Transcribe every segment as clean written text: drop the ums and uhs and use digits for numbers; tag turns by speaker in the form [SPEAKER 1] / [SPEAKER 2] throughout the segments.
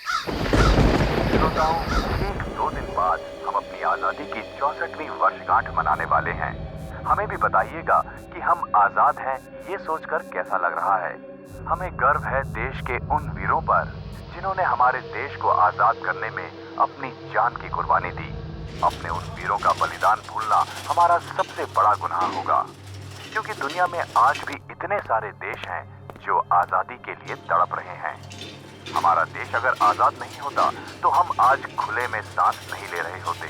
[SPEAKER 1] श्रोताओं, ठीक 2 दिन बाद हम अपनी आजादी की 64वीं वर्षगांठ मनाने वाले हैं। हमें भी बताइएगा कि हम आजाद हैं, ये सोचकर कैसा लग रहा है। हमें गर्व है देश के उन वीरों पर जिन्होंने हमारे देश को आजाद करने में अपनी जान की कुर्बानी दी। अपने उन वीरों का बलिदान भूलना हमारा सबसे बड़ा गुनाह होगा, क्योंकि दुनिया में आज भी इतने सारे देश हैं जो आजादी के लिए तड़प रहे हैं। हमारा देश अगर आजाद नहीं होता तो हम आज खुले में सांस नहीं ले रहे होते।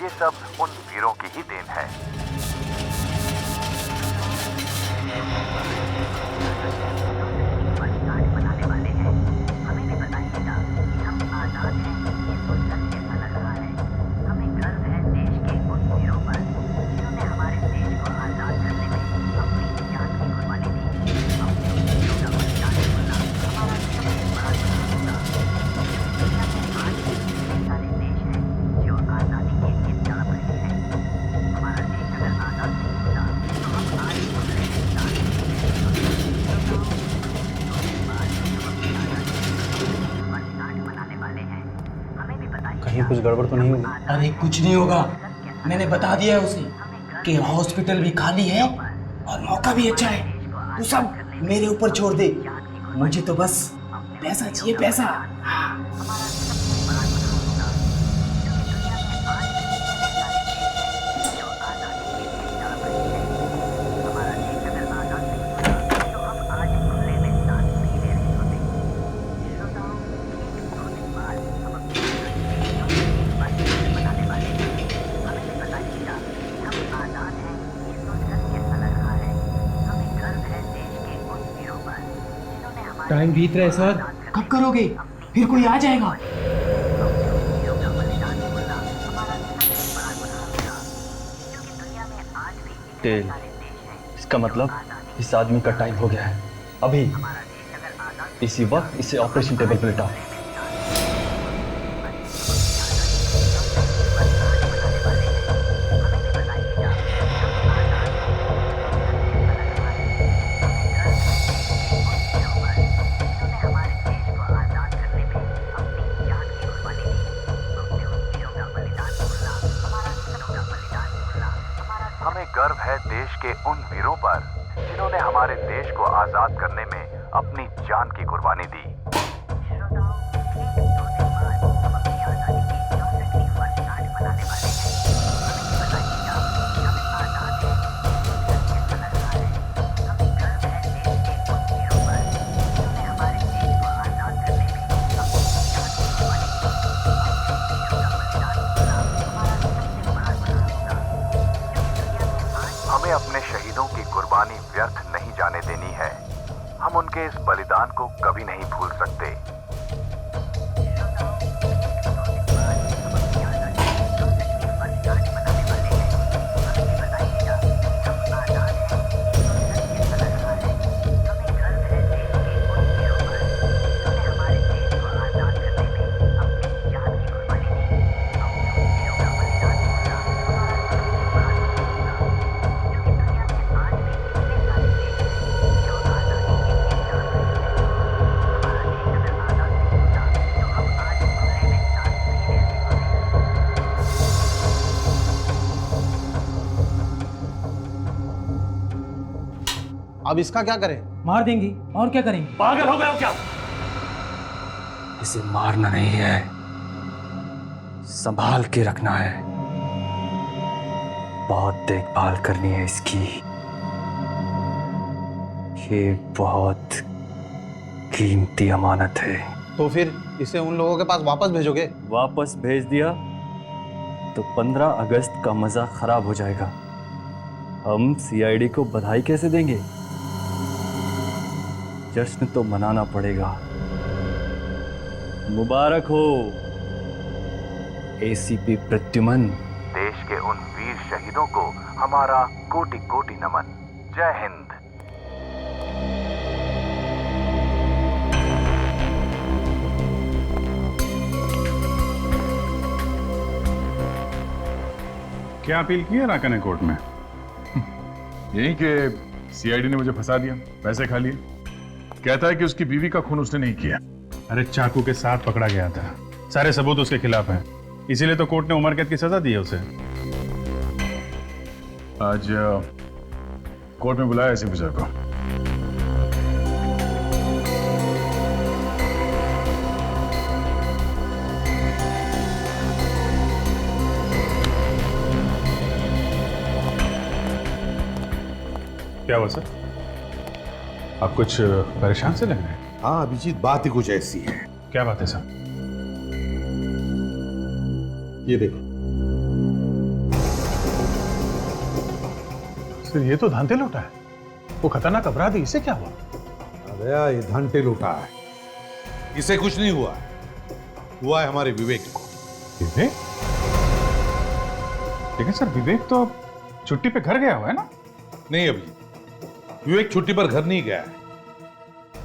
[SPEAKER 1] ये सब उन वीरों की ही देन है।
[SPEAKER 2] कहीं कुछ गड़बड़ तो नहीं होगी?
[SPEAKER 3] अरे कुछ नहीं होगा, मैंने बता दिया है उसे कि हॉस्पिटल भी खाली है और मौका भी अच्छा है। तू सब मेरे ऊपर छोड़ दे, मुझे तो बस पैसा चाहिए, पैसा।
[SPEAKER 4] टाइम बीत रहा है सर।
[SPEAKER 3] कब करोगे? फिर कोई आ जाएगा।
[SPEAKER 2] टेल, इसका मतलब इस आदमी का टाइम हो गया है। अभी इसी वक्त इसे ऑपरेशन टेबल पर लिटाओ।
[SPEAKER 1] हमें गर्व है देश के उन वीरों पर जिन्होंने हमारे देश को आजाद करने में अपनी जान की कुर्बानी दी। हमें अपने शहीदों की कुर्बानी व्यर्थ नहीं जाने देनी है। हम उनके इस बलिदान को कभी नहीं भूल सकते।
[SPEAKER 5] अब इसका क्या करें?
[SPEAKER 4] मार देंगे और क्या करेंगे?
[SPEAKER 2] पागल हो गए हो क्या? इसे मारना नहीं है, संभाल के रखना है। बहुत देखभाल करनी है इसकी। ये बहुत कीमती अमानत है।
[SPEAKER 5] तो फिर इसे उन लोगों के पास वापस भेजोगे?
[SPEAKER 2] वापस भेज दिया तो 15 अगस्त का मजा खराब हो जाएगा। हम सीआईडी को बधाई कैसे देंगे? जश्न तो मनाना पड़ेगा। मुबारक हो एसीपी प्रद्युमन।
[SPEAKER 1] देश के उन वीर शहीदों को हमारा कोटि कोटि नमन। जय हिंद।
[SPEAKER 6] क्या अपील की है राका ने कोर्ट में? यही कि सीआईडी ने मुझे फंसा दिया, पैसे खा लिए। कहता है कि उसकी बीवी का खून उसने नहीं किया। अरे चाकू के साथ पकड़ा गया था, सारे सबूत उसके खिलाफ हैं, इसीलिए तो कोर्ट ने उम्र कैद की सजा दी है उसे। आज कोर्ट में बुलाया इसी बुजुर्ग को। क्या हुआ सर? आप कुछ परेशान से लग रहे हैं?
[SPEAKER 7] हाँ अभिजीत, बात ही कुछ ऐसी है।
[SPEAKER 6] क्या बात है सर?
[SPEAKER 7] ये देखो
[SPEAKER 6] सर, ये तो धांधे लौटा है, वो खतरनाक अपराधी, इसे क्या हुआ?
[SPEAKER 7] अरे ये घंटे लुटा है, इसे कुछ नहीं हुआ है, हुआ है हमारे विवेक को।
[SPEAKER 6] विवेक? लेकिन सर विवेक तो छुट्टी पे घर गया हुआ है ना?
[SPEAKER 7] नहीं अभिजीत, विवेक छुट्टी पर घर नहीं गया है,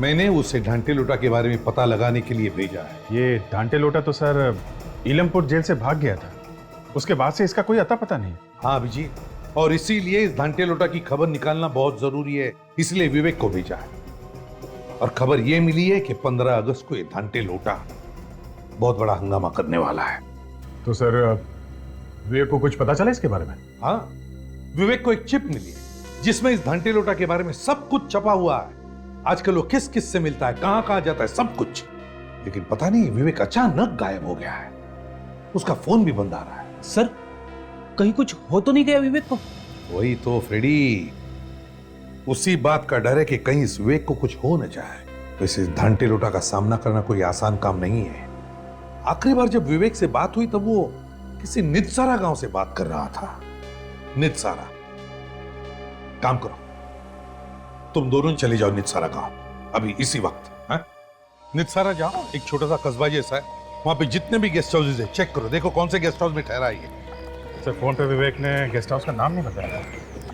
[SPEAKER 7] मैंने उसे ढांटे लुटा के बारे में पता लगाने के लिए भेजा है।
[SPEAKER 6] ये ढांटे लोटा तो सर इलमपुर जेल से भाग गया था, उसके बाद से इसका कोई अता पता नहीं।
[SPEAKER 7] हाँ अभिजीत, और इसीलिए इस ढांटे लोटा की खबर निकालना बहुत जरूरी है, इसलिए विवेक को भेजा है। और खबर यह मिली है कि 15 अगस्त को ये ढांटे लोटा बहुत बड़ा हंगामा करने वाला है।
[SPEAKER 6] तो सर विवेक को कुछ पता चला इसके बारे में?
[SPEAKER 7] हाँ, विवेक को एक चिप मिली है जिसमें इस ढांटे लोटा के बारे में सब कुछ छपा हुआ है। आजकल वो किस किस से मिलता है, कहां कहां जाता है, सब कुछ। लेकिन पता नहीं विवेक अचानक गायब हो गया है, उसका फोन भी बंद आ रहा है।
[SPEAKER 4] सर कहीं कुछ हो तो नहीं गया विवेक को?
[SPEAKER 7] वही तो फ्रेडी, उसी बात का डर है कि कहीं इस विवेक को कुछ हो न जाए। वैसे इस ढांटे लोटा का सामना करना कोई आसान काम नहीं है। आखिरी बार जब विवेक से बात हुई तब वो किसी नितसारा गांव से बात कर रहा था। नितसारा, काम करो, तुम दोनों चले जाओ नितसारा गांव अभी इसी वक्त। है? नितसारा जाओ, एक छोटा सा कस्बा जैसा है, वहां पे जितने भी गेस्ट हाउसेज है चेक करो, देखो कौन से गेस्ट हाउस में ठहरा है।
[SPEAKER 6] सर फोन पे विवेक ने गेस्ट हाउस का नाम नहीं बताया।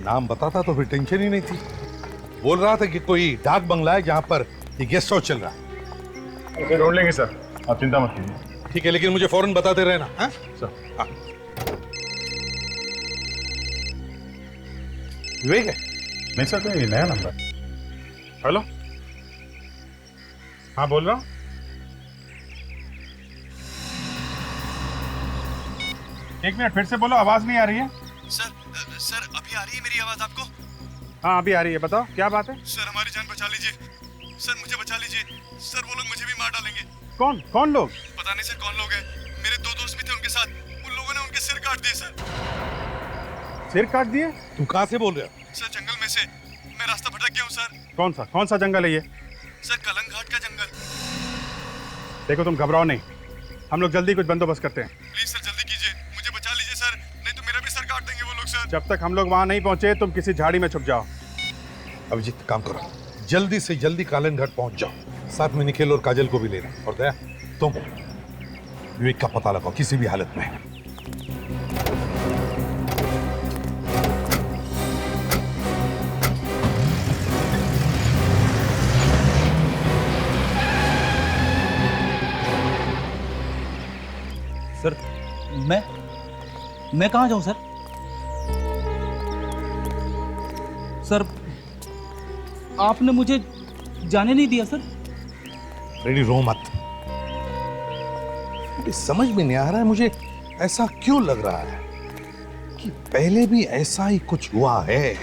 [SPEAKER 7] नाम बताता तो फिर टेंशन ही नहीं थी। बोल रहा था कि कोई डाक बंगला है जहां पर ये गेस्ट हाउस चल रहा है।
[SPEAKER 6] ओके, ढूंढ लेंगे सर, आप चिंता मत कीजिए।
[SPEAKER 7] ठीक है, लेकिन मुझे फौरन बताते रहना। हाँ
[SPEAKER 6] सर।
[SPEAKER 7] हाँ। विवेक है?
[SPEAKER 6] नहीं सर, कोई नया नंबर। हेलो, हाँ बोल रहा हूँ। एक मिनट फिर से बोलो, आवाज नहीं आ रही है।
[SPEAKER 2] सर अभी आ रही है मेरी आवाज आपको?
[SPEAKER 6] हाँ अभी आ रही है, बताओ क्या बात है।
[SPEAKER 2] सर हमारी जान बचा लीजिए, सर मुझे बचा लीजिए, सर वो लोग मुझे भी मार डालेंगे।
[SPEAKER 6] कौन कौन लोग?
[SPEAKER 2] पता नहीं सर कौन लोग हैं, मेरे 2 दोस्त भी थे उनके साथ, उन लोगों ने उनके सिर काट दिए सर।
[SPEAKER 6] सिर काट दिए?
[SPEAKER 7] तुम कहां से बोल रहे हो?
[SPEAKER 2] सर जंगल में से, मैं रास्ता भटक गया हूँ सर।
[SPEAKER 6] कौन सा जंगल है ये?
[SPEAKER 2] सर कलंग घाट का जंगल।
[SPEAKER 6] देखो तुम घबराओ नहीं, हम लोग जल्दी कुछ बंदोबस्त करते हैं।
[SPEAKER 2] प्लीज सर जल्दी कीजिए, मुझे बचा लीजिए सर, नहीं तो मेरा भी सर काट देंगे वो लोग सर।
[SPEAKER 6] जब तक हम लोग वहां नहीं पहुंचे तुम किसी झाड़ी में छुप जाओ।
[SPEAKER 7] अभिजीत काम करो, जल्दी से जल्दी कालन घाट पहुंच जाओ, साथ में निखिल और काजल को भी लेना। और दया, तुम विवेक का पता लगाओ किसी भी हालत में।
[SPEAKER 4] सर मैं कहाँ जाऊँ सर? सर आपने मुझे जाने नहीं दिया सर।
[SPEAKER 7] रेडी, रो मत। मुझे समझ में नहीं आ रहा है, मुझे ऐसा क्यों लग रहा है कि पहले भी ऐसा ही कुछ हुआ है।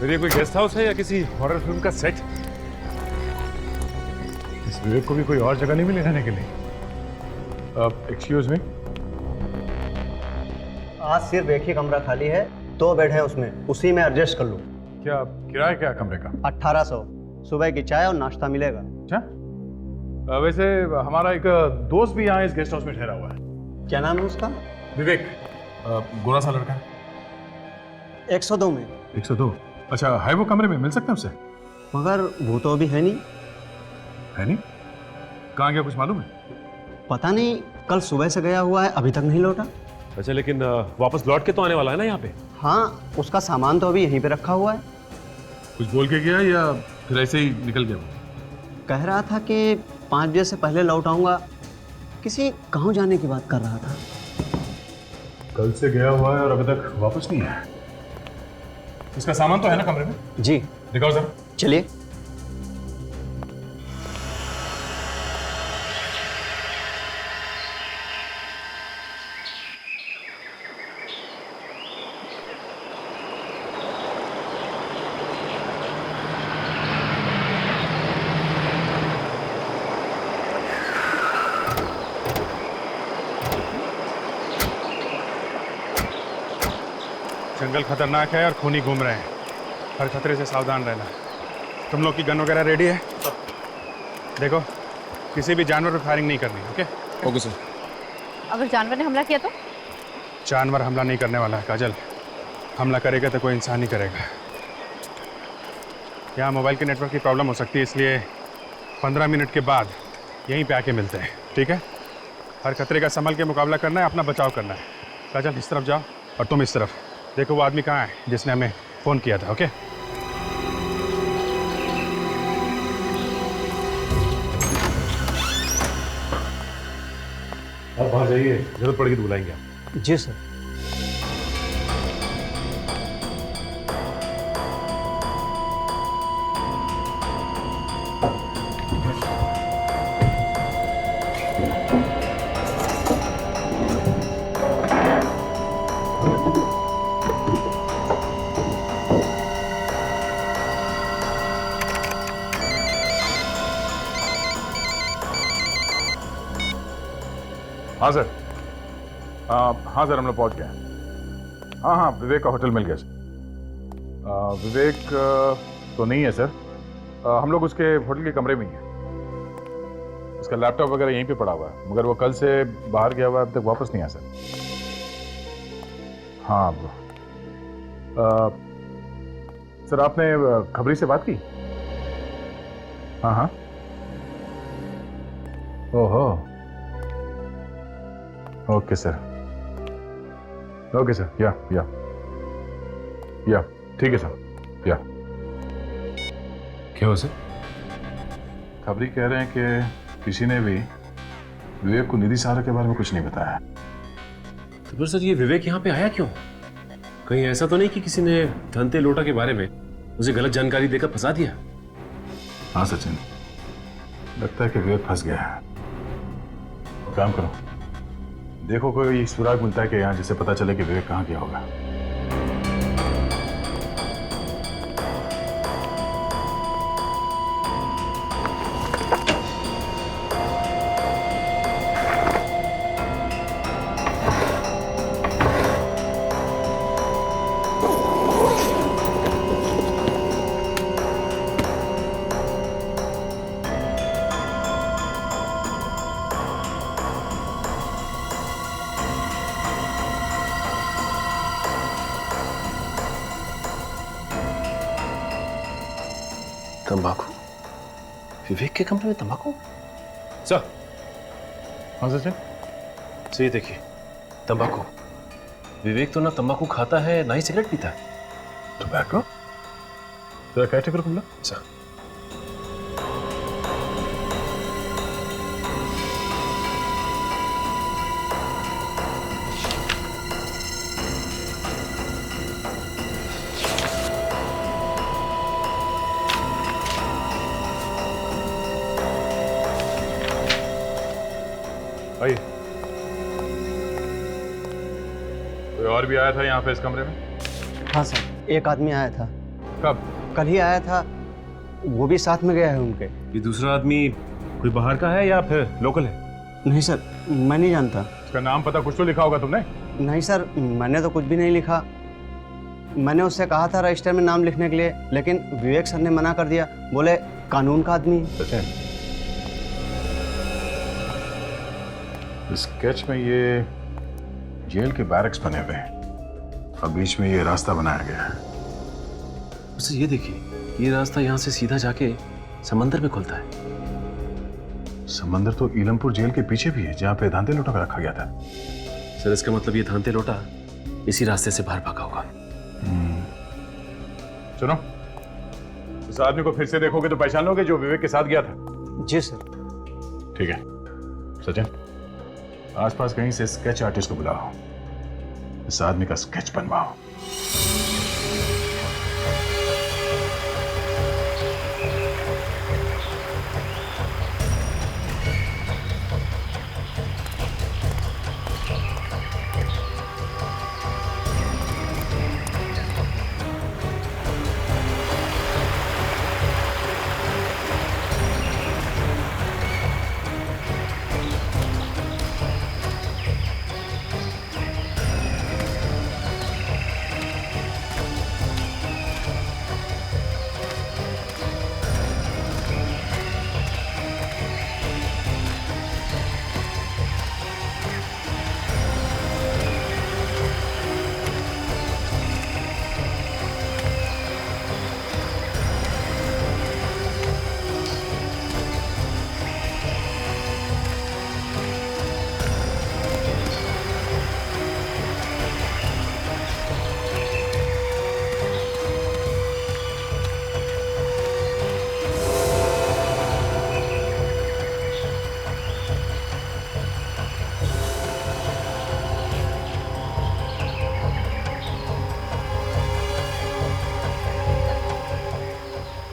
[SPEAKER 6] फिर ये कोई गेस्ट हाउस है या किसी हॉरर फिल्म का सेट? इस विवेक को भी कोई और जगह नहीं मिली रहने के लिए? एक्सक्यूज मी,
[SPEAKER 8] आज सिर्फ एक ही कमरा खाली है, 2 बेड है उसमें, उसी में एडजस्ट कर लो।
[SPEAKER 6] क्या किराया क्या कमरे का?
[SPEAKER 8] 1800, सुबह की चाय और नाश्ता मिलेगा।
[SPEAKER 6] अच्छा, वैसे हमारा एक दोस्त भी यहाँ इस गेस्ट हाउस में ठहरा हुआ है।
[SPEAKER 8] क्या नाम है उसका?
[SPEAKER 6] विवेक, गोरा सा लड़का।
[SPEAKER 8] 102 में।
[SPEAKER 6] 102? अच्छा, है वो कमरे में? मिल सकते हैं उससे?
[SPEAKER 8] मगर वो तो अभी है नहीं।
[SPEAKER 6] है नहीं? कहाँ गया कुछ मालूम है?
[SPEAKER 8] पता नहीं, कल सुबह से गया हुआ है, अभी तक नहीं लौटा।
[SPEAKER 9] अच्छा, लेकिन वापस लौट के तो आने वाला है ना यहाँ पे?
[SPEAKER 8] हाँ, उसका सामान तो अभी यहीं पे रखा हुआ है।
[SPEAKER 6] कुछ बोल के गया या फिर ऐसे ही निकल गया?
[SPEAKER 8] कह रहा था कि 5 बजे से पहले लौट आऊंगा, किसी गाँव जाने की बात कर रहा था।
[SPEAKER 6] कल से गया हुआ है और अभी तक वापस नहीं आया। इसका सामान तो है ना कमरे में?
[SPEAKER 8] जी
[SPEAKER 6] दिखाओ जरा।
[SPEAKER 8] चलिए।
[SPEAKER 6] जंगल खतरनाक है और खूनी घूम रहे हैं, हर खतरे से सावधान रहना। तुम लोग की गन वगैरह रेडी है? देखो, किसी भी जानवर पर फायरिंग नहीं करनी। ओके?
[SPEAKER 5] Okay sir.
[SPEAKER 10] अगर जानवर ने हमला किया तो?
[SPEAKER 6] जानवर हमला नहीं करने वाला है काजल। हमला करेगा तो कोई इंसान ही करेगा। यहाँ मोबाइल के नेटवर्क की प्रॉब्लम हो सकती है, इसलिए 15 मिनट के बाद यहीं पे आके मिलते हैं, ठीक है? हर खतरे का संभल के मुकाबला करना है, अपना बचाव करना है। काजल इस तरफ जाओ और तुम इस तरफ। देखो वो आदमी कहाँ है जिसने हमें फ़ोन किया था। ओके?
[SPEAKER 9] आप बाहर जाइए, जरूरत पड़ेगी तो बुलाएंगे आप।
[SPEAKER 8] जी सर।
[SPEAKER 6] हाँ सर। हाँ सर, हम लोग पहुँच गए। हाँ हाँ, विवेक का होटल मिल गया सर। विवेक तो नहीं है सर। हम लोग उसके होटल के कमरे में ही हैं। उसका लैपटॉप वगैरह यहीं पे पड़ा हुआ है, मगर वो कल से बाहर गया हुआ है, अब तक वापस नहीं आया सर। हाँ सर, आपने खबरी से बात की? हाँ हाँ। ओहो, ओके सर। ओके सर, या ठीक है सर, या।
[SPEAKER 9] क्या हो सर?
[SPEAKER 6] खबरी कह रहे हैं कि किसी ने भी विवेक को निधि सहारा के बारे में कुछ नहीं बताया।
[SPEAKER 9] तो फिर सर ये विवेक यहाँ पे आया क्यों? कहीं ऐसा तो नहीं कि किसी ने धनते लोटा के बारे में उसे गलत जानकारी देकर फंसा दिया?
[SPEAKER 6] हाँ सचिन, लगता है कि विवेक फंस गया है। काम करो, देखो कोई सुराग मिलता है कि यहाँ, जिससे पता चले कि विवेक कहाँ गया होगा।
[SPEAKER 9] तंबाकू? विवेक के कमरे में तंबाकू? सर।
[SPEAKER 6] हाँ सचिन?
[SPEAKER 9] सर ये देखिए, तंबाकू। विवेक तो ना तंबाकू खाता है, ना ही सिगरेट पीता है।
[SPEAKER 6] टोबैको? तेरा क्या चक्कर खुला?
[SPEAKER 9] सर
[SPEAKER 6] भाई, कोई और भी आया था यहाँ पे इस कमरे में?
[SPEAKER 8] हाँ सर, एक आदमी आया था।
[SPEAKER 6] कब?
[SPEAKER 8] कल ही आया था, वो भी साथ में गया है उनके।
[SPEAKER 9] ये दूसरा आदमी कोई बाहर का है या फिर लोकल है?
[SPEAKER 8] नहीं सर, मैं नहीं जानता।
[SPEAKER 6] उसका नाम पता कुछ तो लिखा होगा तुमने?
[SPEAKER 8] नहीं सर, मैंने तो कुछ भी नहीं लिखा। मैंने उससे कहा था रजिस्टर में नाम लिखने के लिए, लेकिन विवेक सर ने मना कर दिया। बोले कानून का आदमी है।
[SPEAKER 6] सचिन, स्केच में ये जेल के बैरक्स बने हुए हैं और बीच में ये रास्ता बनाया गया है।
[SPEAKER 9] सर ये देखिए, ये रास्ता यहाँ से सीधा जाके समंदर में खुलता है।
[SPEAKER 6] समंदर तो ईलमपुर जेल के पीछे भी है, जहाँ पे धांते लोटा रखा गया था।
[SPEAKER 9] सर इसका मतलब ये धांते लोटा इसी रास्ते से बाहर भागा होगा।
[SPEAKER 6] सुनो, इस आदमी को फिर से देखोगे तो पहचान लोगे जो विवेक के साथ गया था।
[SPEAKER 8] जी सर।
[SPEAKER 6] ठीक है सचिन, आसपास कहीं से स्केच आर्टिस्ट को बुलाओ। इस आदमी का स्केच बनवाओ।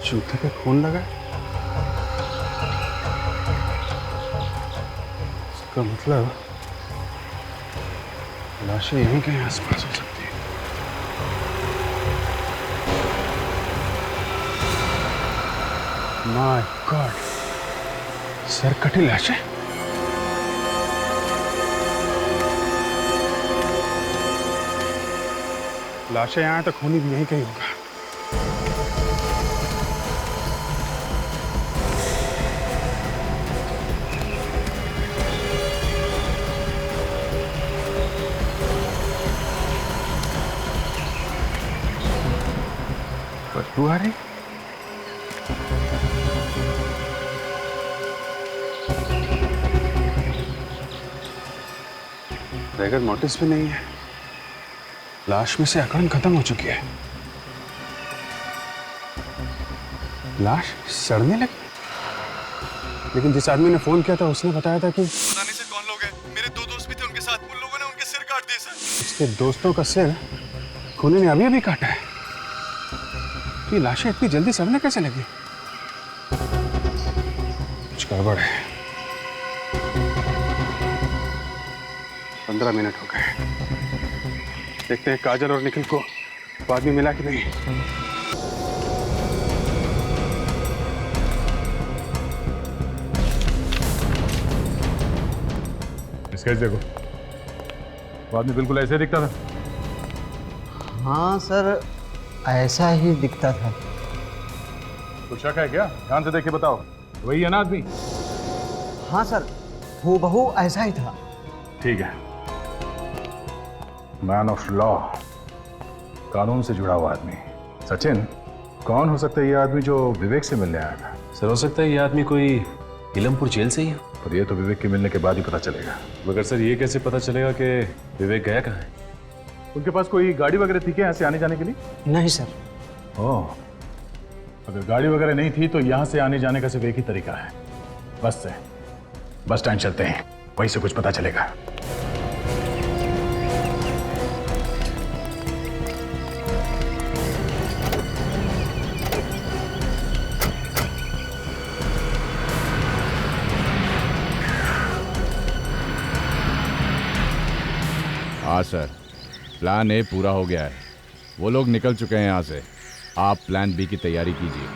[SPEAKER 5] जूते पे खून लगा है? इसका मतलब लाशें यहीं कहीं आसपास हो सकती है। माय गॉड, सरकटी लाशें। लाशें यहाँ तो खूनी भी यहीं कहीं होगा। बदबू आ रही। रेगन नोटिस भी नहीं है। लाश में से अकड़न खत्म हो चुकी है। लाश सड़ने लगी। लेकिन जिस आदमी ने फोन किया था उसने बताया था कि
[SPEAKER 11] पता नहीं सर कौन लोग हैं। मेरे 2 दोस्त भी थे उनके साथ। उन लोगों ने उनके सिर काट दिए सर।
[SPEAKER 5] उसके दोस्तों का सिर खूनी ने अभी अभी काटा है। तो ये लाशें इतनी जल्दी सड़ने कैसे लगी? कुछ गड़बड़ है। 15 मिनट हो गए। देखते हैं काजल और निखिल को बाद में मिला कि नहीं।
[SPEAKER 6] स्केच देखो, बाद में बिल्कुल ऐसे दिखता था।
[SPEAKER 8] हाँ सर, ऐसा ही दिखता था।
[SPEAKER 6] कुछ शक है क्या? ध्यान से देख के बताओ, वही है ना आदमी?
[SPEAKER 8] हाँ सर, हूबहू ऐसा ही था।
[SPEAKER 6] ठीक है। मैन ऑफ लॉ, कानून से जुड़ा हुआ आदमी। सचिन, कौन हो सकता है ये आदमी जो विवेक से मिलने आया था?
[SPEAKER 9] सर हो सकता है ये आदमी कोई इलमपुर जेल से ही है।
[SPEAKER 6] पर ये तो विवेक के मिलने के बाद ही पता चलेगा।
[SPEAKER 9] मगर सर ये कैसे पता चलेगा कि विवेक गया कहाँ है?
[SPEAKER 6] उनके पास कोई गाड़ी वगैरह थी क्या यहाँ से आने जाने के लिए?
[SPEAKER 8] नहीं सर।
[SPEAKER 6] ओह, अगर गाड़ी वगैरह नहीं थी तो यहाँ से आने जाने का सिर्फ एक ही तरीका है, बस से। बस स्टैंड चलते हैं, वहीं से कुछ पता चलेगा।
[SPEAKER 12] हाँ सर, प्लान ए पूरा हो गया है। वो लोग निकल चुके हैं यहाँ से। आप प्लान बी की तैयारी कीजिए।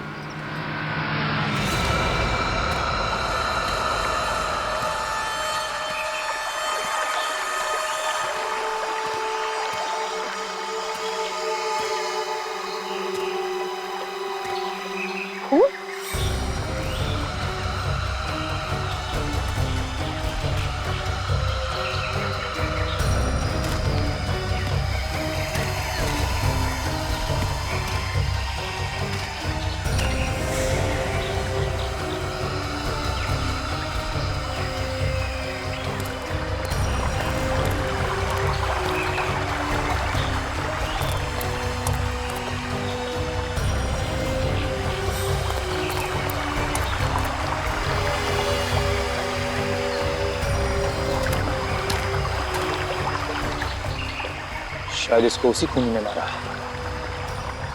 [SPEAKER 2] शायद इसको उसी खूनी ने मारा है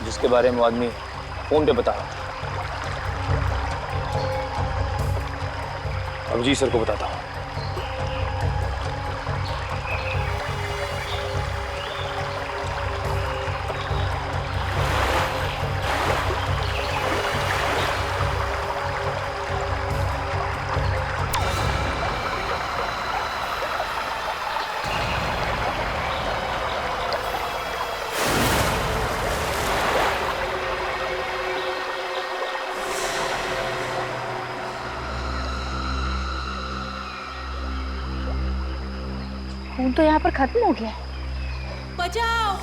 [SPEAKER 2] जिसके बारे में वो आदमी फोन पे बता रहा था। अब जी सर को बताता हूँ।
[SPEAKER 10] खून तो यहाँ पर खत्म हो गया है।
[SPEAKER 13] बचाओ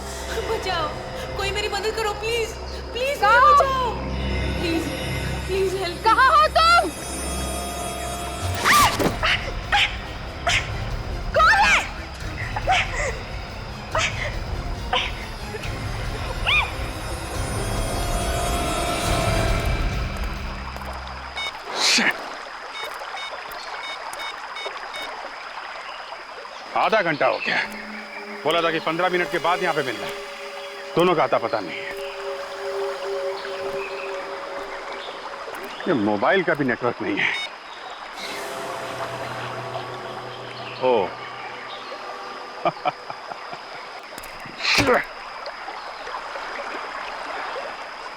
[SPEAKER 13] बचाओ, कोई मेरी मदद करो प्लीज प्लीज, बचाओ प्लीज प्लीज हेल्प।
[SPEAKER 10] कहाँ हो तुम? कौन है?
[SPEAKER 5] आधा घंटा हो गया, बोला था कि 15 मिनट के बाद यहाँ पे मिलना है, दोनों का आता पता नहीं है। ये मोबाइल का भी नेटवर्क नहीं है। ओ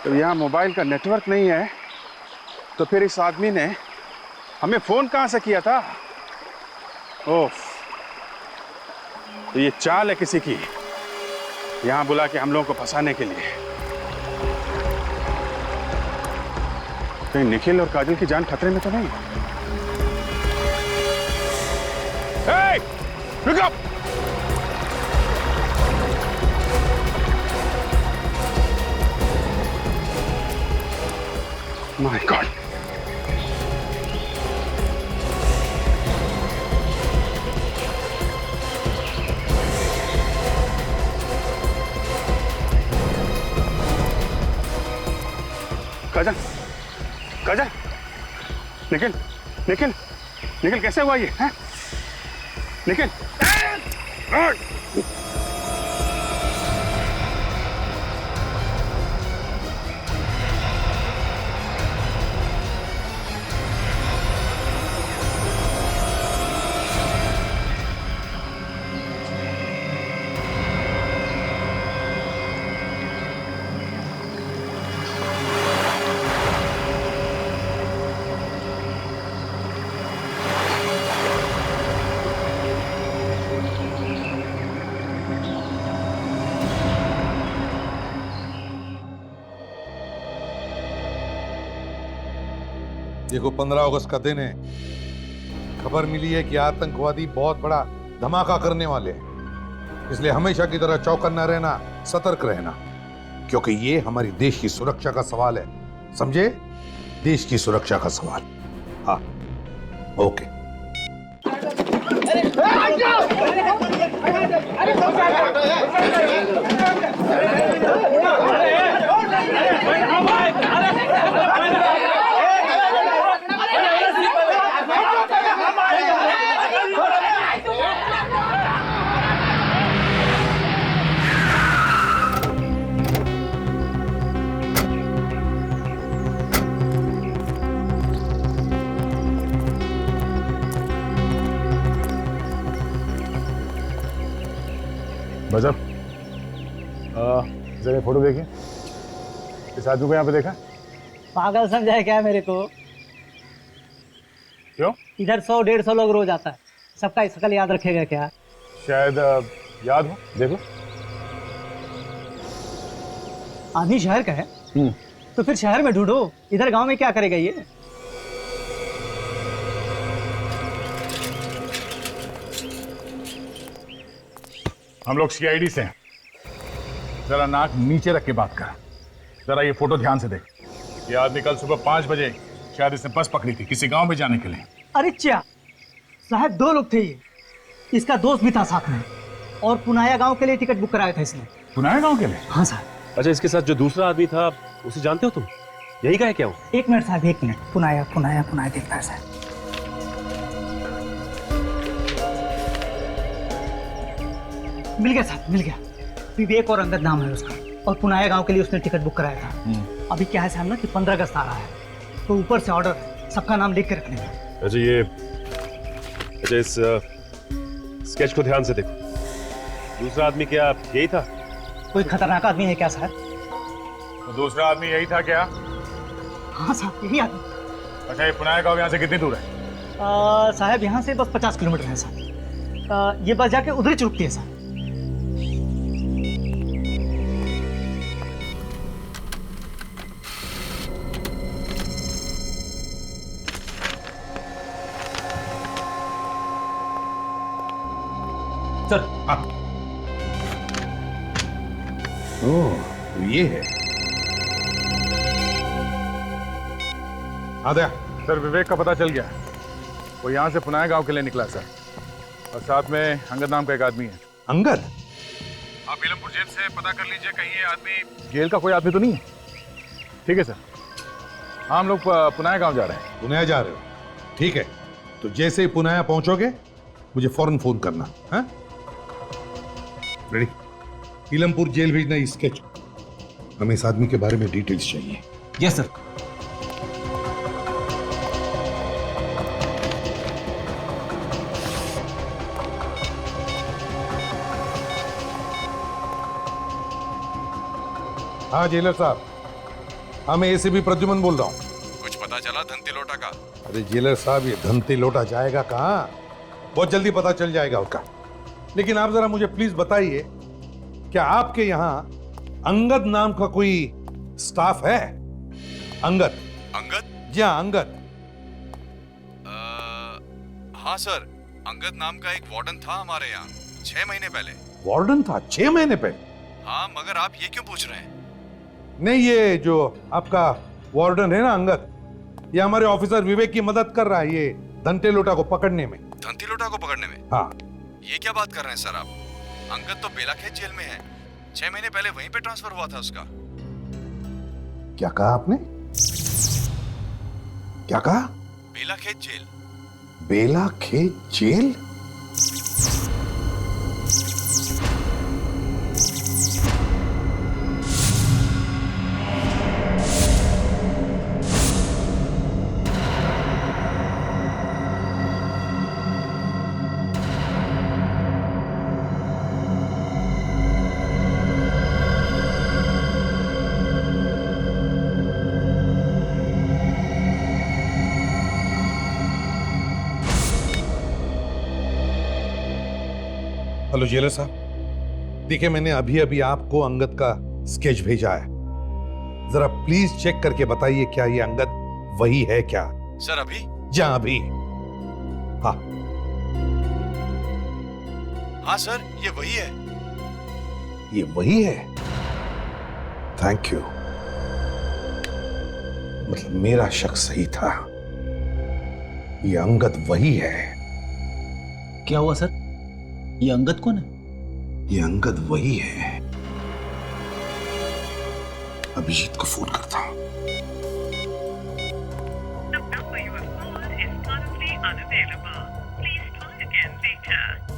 [SPEAKER 5] तो यहाँ मोबाइल का नेटवर्क नहीं है, तो फिर इस आदमी ने हमें फोन कहां से किया था? ओह, तो ये चाल है किसी की, यहां बुला के हम लोगों को फंसाने के लिए। कहीं निखिल और काजल की जान खतरे में तो नहीं? हे, रुक up! My God! काजल, काजल, निखिल, निखिल, निखिल कैसे हुआ ये? हैं? निखिल,
[SPEAKER 7] देखो 15 अगस्त का दिन है, खबर मिली है कि आतंकवादी बहुत बड़ा धमाका करने वाले हैं, इसलिए हमेशा की तरह चौकन्ना रहना, सतर्क रहना, क्योंकि ये हमारी देश की सुरक्षा का सवाल है, समझे? देश की सुरक्षा का सवाल। हाँ, ओके।
[SPEAKER 6] बजब, जरा फोटो देखिए, इस आदमी को यहाँ पे देखा?
[SPEAKER 14] पागल समझा है क्या मेरे को?
[SPEAKER 6] क्यों?
[SPEAKER 14] इधर 100-150 लोग रोज आता है, सबका शकल याद रखेगा क्या?
[SPEAKER 6] शायद याद हो, देखो।
[SPEAKER 14] आदमी शहर का है तो फिर शहर में ढूंढो, इधर गांव में क्या करेगा ये?
[SPEAKER 6] हम लोग सीआईडी से हैं, जरा नाक नीचे रख के बात कर। जरा ये फोटो ध्यान से देख। ये आदमी कल सुबह 5 बजे शायद इसने बस पकड़ी थी किसी गांव में जाने के लिए।
[SPEAKER 14] अरे क्या साहब, 2 लोग थे ये, इसका दोस्त भी था साथ में, और पुनाया गांव के लिए टिकट बुक कराया था इसने।
[SPEAKER 6] पुनाया गांव के लिए?
[SPEAKER 14] हाँ साहब।
[SPEAKER 9] अच्छा, इसके साथ जो दूसरा आदमी था उसे जानते हो तुम? यही का है क्या वो?
[SPEAKER 14] 1 मिनट साहब, 1 मिनट। पुनाया पुनाया पुनाया देखता है साहब। मिल गया साहब, मिल गया। विवेक और अंगद नाम है उसका, और पुनाया गांव के लिए उसने टिकट बुक कराया था। अभी क्या है साहब ना कि 15 अगस्त आ रहा है, तो ऊपर से ऑर्डर है सबका नाम लिख के रखने का।
[SPEAKER 9] अच्छा इस स्केच को ध्यान से देखो। दूसरा आदमी क्या यही था?
[SPEAKER 14] कोई खतरनाक आदमी है क्या साहब?
[SPEAKER 6] तो दूसरा आदमी यही था क्या?
[SPEAKER 14] हाँ साहब, यही आदमी।
[SPEAKER 6] अच्छा, ये पुनाया गांव यहाँ से कितनी दूर है?
[SPEAKER 14] साहब यहाँ से बस 50 किलोमीटर है साहब। ये बस जाके उधर ही चुकती है साहब।
[SPEAKER 4] सर
[SPEAKER 7] ओह, तो ये है। आ गया
[SPEAKER 6] सर, विवेक का पता चल गया। वो यहाँ से पुनाया गांव के लिए निकला सर, और साथ में अंगद नाम का एक आदमी है।
[SPEAKER 7] अंगद?
[SPEAKER 6] आप इलमपुर जेल से पता कर लीजिए, कहीं ये आदमी जेल का कोई आदमी तो नहीं है। ठीक है सर, हाँ हम लोग पुनाया गांव जा रहे हैं।
[SPEAKER 7] पुनाया जा रहे हो? ठीक है, तो जैसे ही पुनाया पहुंचोगे मुझे फौरन फोन करना। हाँ, रेडी? इलमपुर जेल भेजना इस स्केच। हमें इस आदमी के बारे में डिटेल्स चाहिए।
[SPEAKER 4] Yes sir.
[SPEAKER 7] हाँ जेलर साहब, हाँ मैं एसीपी प्रद्युमन बोल रहा हूँ।
[SPEAKER 12] कुछ पता चला धनती लोटा का?
[SPEAKER 7] अरे जेलर साहब, ये धनती लोटा जाएगा कहाँ? बहुत जल्दी पता चल जाएगा उसका। लेकिन आप जरा मुझे प्लीज बताइए, क्या आपके यहाँ अंगद नाम का कोई स्टाफ है? अंगद?
[SPEAKER 12] अंगद?
[SPEAKER 7] जी हाँ, अंगद।
[SPEAKER 12] हाँ सर, अंगद नाम का एक वार्डन था हमारे यहाँ 6 महीने पहले।
[SPEAKER 7] वार्डन था 6 महीने पहले?
[SPEAKER 12] हाँ, मगर आप ये क्यों पूछ रहे हैं?
[SPEAKER 7] नहीं, ये जो आपका वार्डन है ना अंगद, ये हमारे ऑफिसर विवेक की मदद कर रहा है ये धनते लोटा को पकड़ने में।
[SPEAKER 12] धनती लोटा को पकड़ने में?
[SPEAKER 7] हाँ।
[SPEAKER 12] ये क्या बात कर रहे हैं सर आप? अंगद तो बेलाखेत जेल में है, 6 महीने पहले वहीं पे ट्रांसफर हुआ था उसका।
[SPEAKER 7] क्या कहा आपने? क्या कहा?
[SPEAKER 12] बेलाखेत जेल।
[SPEAKER 7] बेलाखेत जेल? हेलो जेलर साहब, देखिए मैंने अभी अभी आपको अंगद का स्केच भेजा है, जरा प्लीज चेक करके बताइए क्या ये अंगद वही है क्या?
[SPEAKER 12] सर अभी?
[SPEAKER 7] जी अभी। हाँ
[SPEAKER 12] हाँ सर, ये वही है।
[SPEAKER 7] ये वही है? थैंक यू, मतलब मेरा शक सही था, ये अंगद वही है।
[SPEAKER 4] क्या हुआ सर? ये अंगद कौन है?
[SPEAKER 7] ये अंगद वही है। अभिजीत को फोन करता हूं।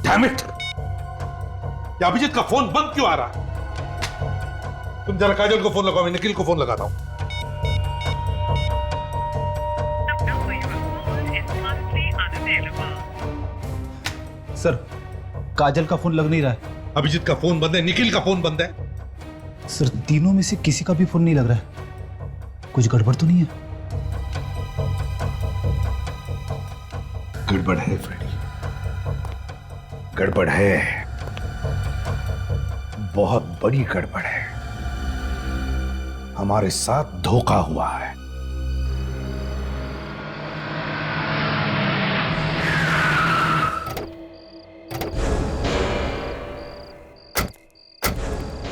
[SPEAKER 7] Damn it! ये अभिजीत का फोन बंद क्यों आ रहा है? तुम जरा काजल को फोन लगाओ, मैं निखिल को फोन लगाता हूं।
[SPEAKER 4] सर, काजल का फोन लग नहीं रहा है।
[SPEAKER 7] अभिजीत का फोन बंद है, निखिल का फोन बंद है।
[SPEAKER 4] सर, तीनों में से किसी का भी फोन नहीं लग रहा है। कुछ गड़बड़ तो नहीं है?
[SPEAKER 7] गड़बड़ है फ्रेडी, गड़बड़ है, बहुत बड़ी गड़बड़ है। हमारे साथ धोखा हुआ है।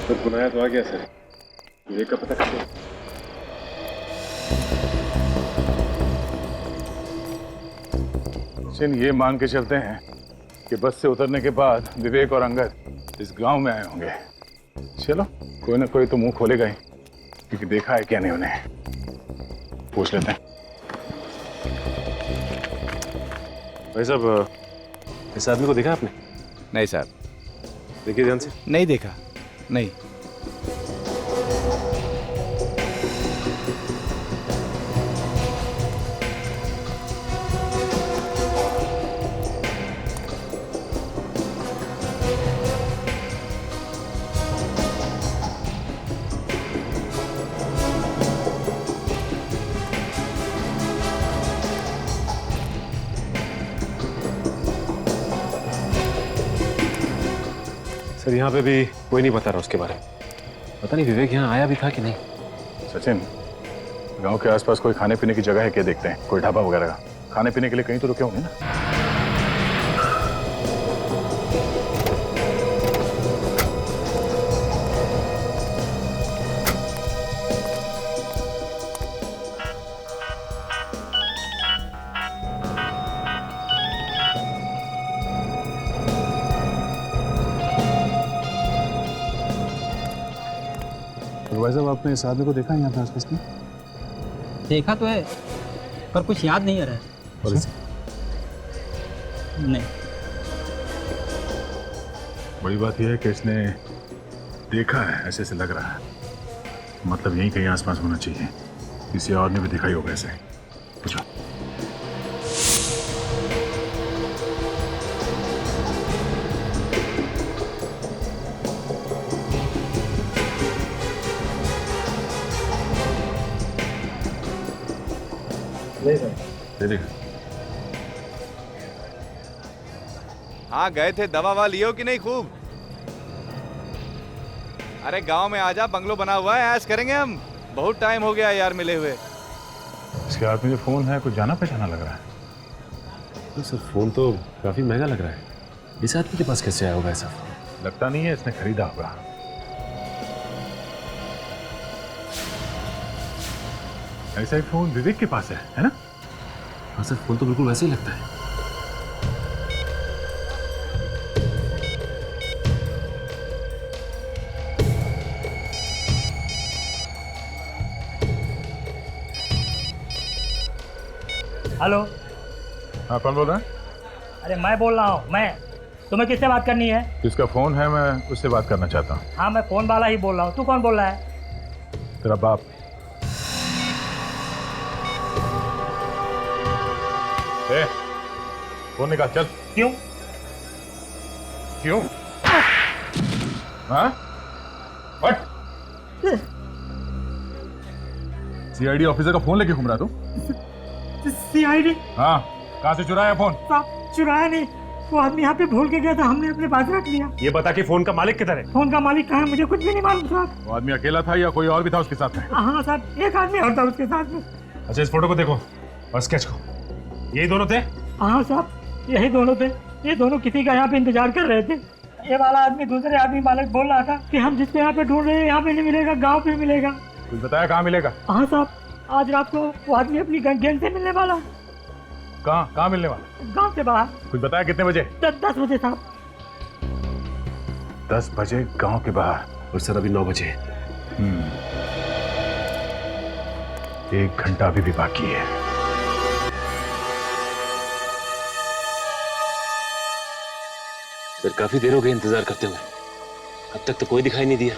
[SPEAKER 9] सर पुनाया तो आ गया सर, विवेक का पता कैसे?
[SPEAKER 6] चिन ये मान के चलते हैं कि बस से उतरने के बाद विवेक और अंगद इस गांव में आए होंगे। चलो, कोई ना कोई तो मुंह खोलेगा ही, क्योंकि देखा है क्या नहीं उन्हें। पूछ लेते हैं।
[SPEAKER 9] भाई साहब, इस आदमी को देखा आपने?
[SPEAKER 12] नहीं सर।
[SPEAKER 9] देखिए ध्यान से।
[SPEAKER 12] नहीं देखा।
[SPEAKER 4] नहीं।
[SPEAKER 9] सर यहाँ पे भी कोई नहीं बता रहा उसके बारे में। पता नहीं विवेक यहाँ आया भी था कि नहीं।
[SPEAKER 6] सचिन, गांव के आसपास कोई खाने पीने की जगह है क्या? देखते हैं, कोई ढाबा वगैरह का। खाने पीने के लिए कहीं तो रुके होंगे ना। भाई साहब, आपने इस आदमी को देखा है यहाँ पे आसपास में?
[SPEAKER 14] देखा तो है पर कुछ याद नहीं आ रहा है।
[SPEAKER 6] और इसे?
[SPEAKER 14] नहीं।
[SPEAKER 6] बड़ी बात यह है कि इसने देखा है, ऐसे से लग रहा है। मतलब यहीं कहीं आसपास होना चाहिए। किसी और ने भी देखा ही होगा ऐसे। पूछो। दे देगा।
[SPEAKER 15] हाँ, गए थे, दवा ववा लियो कि नहीं खूब? अरे गांव में आजा, बंगलो बना हुआ है, ऐश करेंगे हम। बहुत टाइम हो गया यार मिले हुए।
[SPEAKER 6] इसके हाथ में जो फोन है कुछ जाना पहचाना लग रहा है।
[SPEAKER 9] तो सर फोन तो काफी महंगा लग रहा है। इस आदमी के पास कैसे आया होगा ऐसा फोन?
[SPEAKER 6] लगता नहीं है इसने खरीदा होगा। ऐसा ही फोन विवेक के पास है ना?
[SPEAKER 9] हाँ सर, फोन तो बिल्कुल वैसे ही लगता है।
[SPEAKER 14] हेलो।
[SPEAKER 6] हाँ, कौन बोल रहा है?
[SPEAKER 14] अरे मैं बोल रहा हूँ। मैं तुम्हें किससे बात करनी है?
[SPEAKER 6] जिसका फोन है मैं उससे बात करना चाहता हूँ।
[SPEAKER 14] हाँ, मैं फोन वाला ही बोल रहा हूँ। तू कौन बोल रहा है?
[SPEAKER 6] तेरा बाप। ए, फोन निकाल, चल।
[SPEAKER 14] क्यों?
[SPEAKER 6] क्यों? हाँ? व्हाट? सीआईडी ऑफिसर का फोन लेके घूम रहा तू?
[SPEAKER 14] सीआईडी?
[SPEAKER 6] हाँ, कहाँ से चुराया फोन?
[SPEAKER 14] साहब, चुराया नहीं, वो आदमी यहाँ पे भूल के गया था, हमने अपने पास रख लिया।
[SPEAKER 9] ये बता कि फोन का मालिक किधर है?
[SPEAKER 14] फोन का मालिक कहाँ है मुझे कुछ भी नहीं मालूम साहब।
[SPEAKER 6] वो आदमी अकेला था या कोई और भी था उसके साथ में?
[SPEAKER 14] हाँ साहब, एक आदमी और था उसके साथ में।
[SPEAKER 9] अच्छा, इस फोटो को देखो और स्केच को। यही दोनों थे?
[SPEAKER 14] हाँ साहब, यही दोनों थे। ये दोनों किसी का यहाँ पे इंतजार कर रहे थे। ये वाला आदमी दूसरे आदमी मालिक बोल रहा था कि हम जिसको यहाँ पे ढूंढ रहे हैं यहाँ पे नहीं मिलेगा, गाँव पे मिलेगा।
[SPEAKER 6] कुछ बताया कहाँ मिलेगा?
[SPEAKER 14] हाँ साहब, आज रात को वो आदमी अपनी गैंग से मिलने वाला।
[SPEAKER 6] कहाँ मिलने वाला?
[SPEAKER 14] गाँव से बाहर।
[SPEAKER 6] कुछ बताया कितने बजे?
[SPEAKER 14] 10 बजे साहब।
[SPEAKER 6] 10 बजे गांव के बाहर।
[SPEAKER 9] और सर अभी 9 बजे।
[SPEAKER 6] 1 घंटा अभी भी बाकी है।
[SPEAKER 9] सर काफी देर हो गई इंतजार करते हुए, अब तक तो कोई दिखाई नहीं दिया।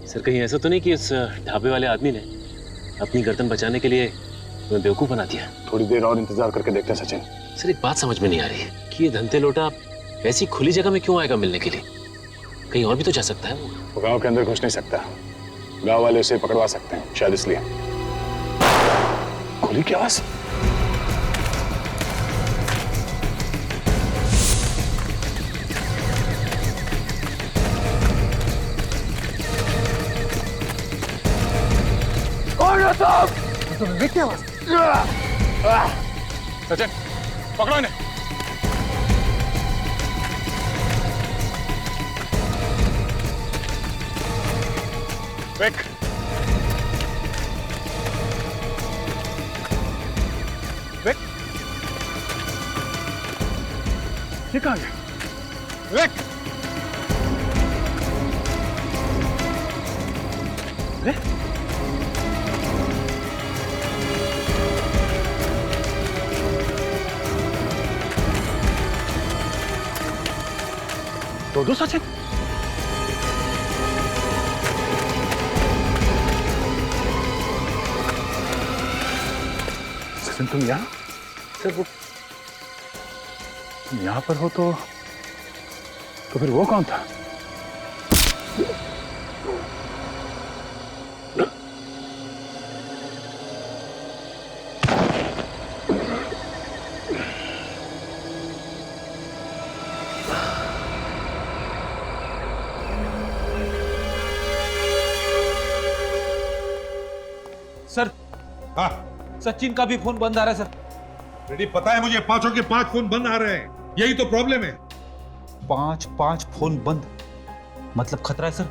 [SPEAKER 9] सर कहीं ऐसा तो नहीं कि उस ढाबे वाले आदमी ने अपनी गर्दन बचाने के लिए तुम्हें बेवकूफ बना दिया?
[SPEAKER 6] थोड़ी देर और इंतजार करके देखते हैं सचिन।
[SPEAKER 9] सर एक बात समझ में नहीं आ रही है कि ये धंते लोटा ऐसी खुली जगह में क्यों आएगा मिलने के लिए? कहीं और भी तो जा सकता है
[SPEAKER 6] वो गांव के अंदर घुस नहीं सकता। गांव वाले उसे पकड़वा सकते हैं, शायद इसलिए। गोली की आवाज।
[SPEAKER 5] विवेक की आवाज।
[SPEAKER 6] सचिन, पकड़ो इन्हें। विवेक, विवेक, ये कहाँ गया? विवेक,
[SPEAKER 4] दो सचिन? सचिन तुम यहाँ? सर वो तुम यहाँ पर हो तो फिर वो कौन था?
[SPEAKER 3] सर,
[SPEAKER 7] हाँ
[SPEAKER 3] सचिन का भी फोन बंद आ रहा है सर।
[SPEAKER 7] रेडी, पता है मुझे, 5 के 5 फोन बंद आ रहे हैं। यही तो प्रॉब्लम है।
[SPEAKER 3] 5 फोन बंद मतलब खतरा है सर,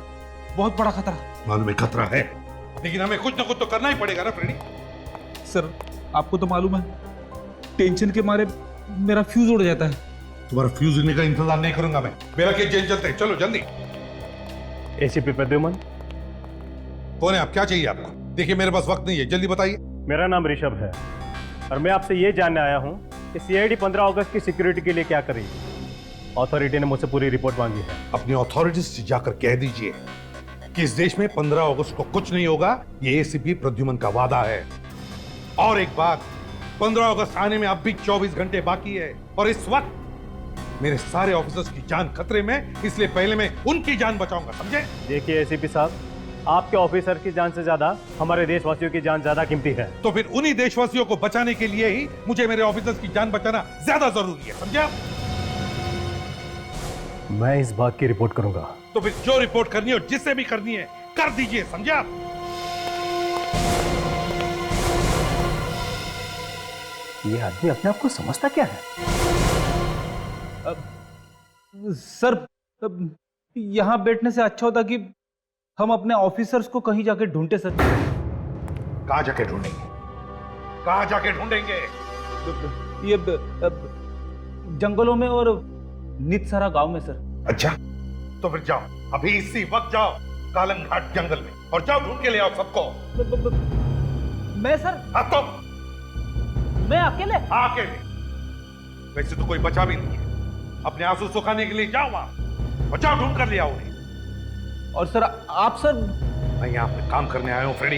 [SPEAKER 3] बहुत बड़ा खतरा।
[SPEAKER 7] मालूम है खतरा है, लेकिन हमें कुछ ना कुछ तो करना ही पड़ेगा ना फ्रेडी।
[SPEAKER 3] सर आपको तो मालूम है, टेंशन के मारे मेरा फ्यूज उड़ जाता है।
[SPEAKER 7] तुम्हारा फ्यूज उड़ने का इंतजार नहीं करूंगा मैं। मेरा केस जेल चलते हैं, चलो जल्दी।
[SPEAKER 16] एसीपी प्रद्युमन।
[SPEAKER 7] कौन है आप? क्या चाहिए आपको? देखिए मेरे पास वक्त नहीं है, जल्दी बताइए।
[SPEAKER 16] मेरा नाम ऋषभ है और मैं आपसे ये जानने आया हूँ कि सीआईडी 15 अगस्त की सिक्योरिटी के लिए क्या करेगी। अथॉरिटी ने मुझसे पूरी रिपोर्ट मांगी है।
[SPEAKER 7] अपनी अथॉरिटीज से जाकर कह दीजिए कि इस देश में 15 अगस्त को कुछ नहीं होगा। ये एसीपी प्रद्युमन का वादा है। और एक बात, 15 अगस्त आने में अब भी 24 घंटे बाकी है और इस वक्त मेरे सारे ऑफिसर्स की जान खतरे में, इसलिए पहले मैं उनकी जान बचाऊंगा, समझे?
[SPEAKER 16] देखिए एसीपी साहब, आपके ऑफिसर की जान से ज्यादा हमारे देशवासियों की जान ज्यादा कीमती है।
[SPEAKER 7] तो फिर उन्हीं देशवासियों को बचाने के लिए ही मुझे मेरे ऑफिसर्स की जान बचाना ज्यादा जरूरी है, समझे आप?
[SPEAKER 16] मैं इस बात की रिपोर्ट करूंगा।
[SPEAKER 7] तो फिर जो रिपोर्ट करनी हो, जिससे भी करनी है, कर दीजिए, समझे आप?
[SPEAKER 16] ये आदमी अपने आप को समझता क्या है?
[SPEAKER 3] सर यहां बैठने से अच्छा होता कि हम अपने ऑफिसर्स को कहीं जाके ढूंढते सर।
[SPEAKER 7] कहां जाके ढूंढेंगे? कहां जाके ढूंढेंगे?
[SPEAKER 3] ये जंगलों में और नितसरा गांव में सर।
[SPEAKER 7] अच्छा, तो फिर जाओ, अभी इसी वक्त जाओ कालंग घाट जंगल में और जाओ ढूंढ के ले आओ सबको।
[SPEAKER 3] मैं सर?
[SPEAKER 7] हाँ तो
[SPEAKER 3] मैं अकेले?
[SPEAKER 7] हाँ अकेले। वैसे तो कोई बचा भी नहीं है। अपने आंसू सुखाने के लिए जाओ वहां और जाओ ढूंढ कर ले आओ उन्हें।
[SPEAKER 3] और सर आप सर?
[SPEAKER 7] मैं यहाँ पे काम करने आया हूँ फ्रेडी।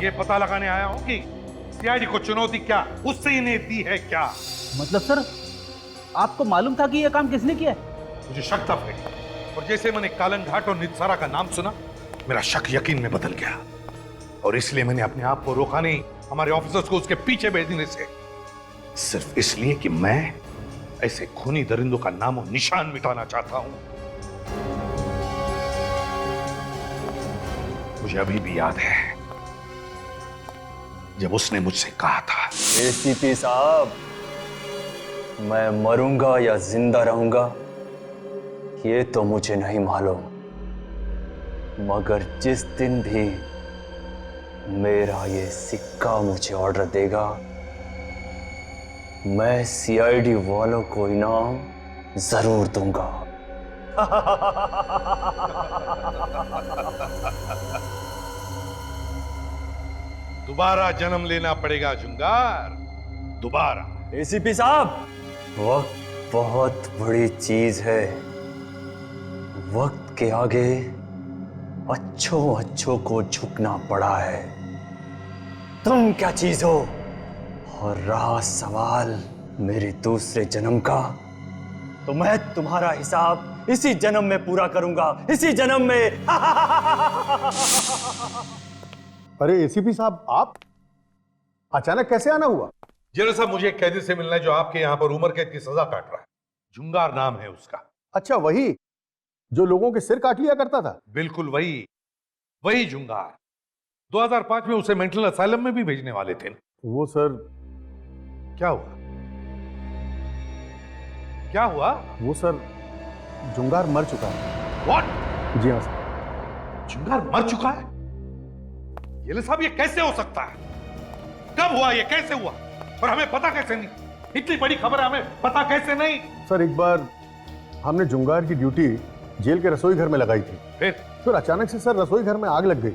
[SPEAKER 7] ये पता लगाने आया हूँ कि सीआईडी को चुनौती क्या उससे इन्हें दी है क्या।
[SPEAKER 3] मतलब सर आपको मालूम था कि यह काम किसने किया?
[SPEAKER 7] मुझे शक था फ्रेडी, और जैसे मैंने कालन घाट और नितसारा का नाम सुना, मेरा शक यकीन में बदल गया और इसलिए मैंने अपने आप को रोका नहीं हमारे ऑफिसर्स को उसके पीछे भेजने से, सिर्फ इसलिए कि मैं ऐसे खूनी दरिंदों का नाम और निशान मिटाना चाहता हूं। मुझे अभी भी याद है जब उसने मुझसे कहा था,
[SPEAKER 2] एसीपी साहब, मैं मरूंगा या जिंदा रहूंगा ये तो मुझे नहीं मालूम, मगर जिस दिन भी मेरा ये सिक्का मुझे ऑर्डर देगा, मैं सीआईडी वालों को इनाम जरूर दूंगा।
[SPEAKER 7] दोबारा जन्म लेना पड़ेगा जुंगार, दोबारा।
[SPEAKER 2] एसीपी साहब, वक्त बहुत बड़ी चीज है। वक्त के आगे अच्छों को झुकना पड़ा है। तुम क्या चीज हो? और रहा सवाल मेरे दूसरे जन्म का, तो मैं तुम्हारा हिसाब इसी जन्म में पूरा करूंगा, इसी जन्म में।
[SPEAKER 7] अरे एसीपी साहब, आप अचानक कैसे आना हुआ? जेलर साहब, मुझे एक कैदी से मिलना है जो आपके यहाँ पर उम्र कैद की सजा काट रहा है। जुंगार नाम है उसका।
[SPEAKER 5] अच्छा, वही जो लोगों के सिर काट लिया करता था?
[SPEAKER 7] बिल्कुल वही जुंगार। 2005 में उसे मेंटल असाइलम में भी भेजने वाले थे।
[SPEAKER 5] वो सर,
[SPEAKER 7] क्या हुआ? क्या हुआ?
[SPEAKER 5] वो सर, जुंगार मर चुका है।
[SPEAKER 7] What?
[SPEAKER 5] जी हाँ सर।
[SPEAKER 7] जुंगार मर चुका है? ये साहब, ये कैसे हो सकता है? कब हुआ? ये कैसे हुआ? और हमें पता कैसे नहीं? इतनी बड़ी खबर हमें पता कैसे नहीं?
[SPEAKER 5] सर, एक बार हमने जुंगार की ड्यूटी जेल के रसोई घर में लगाई थी। फिर अचानक से सर रसोई घर में आग लग गई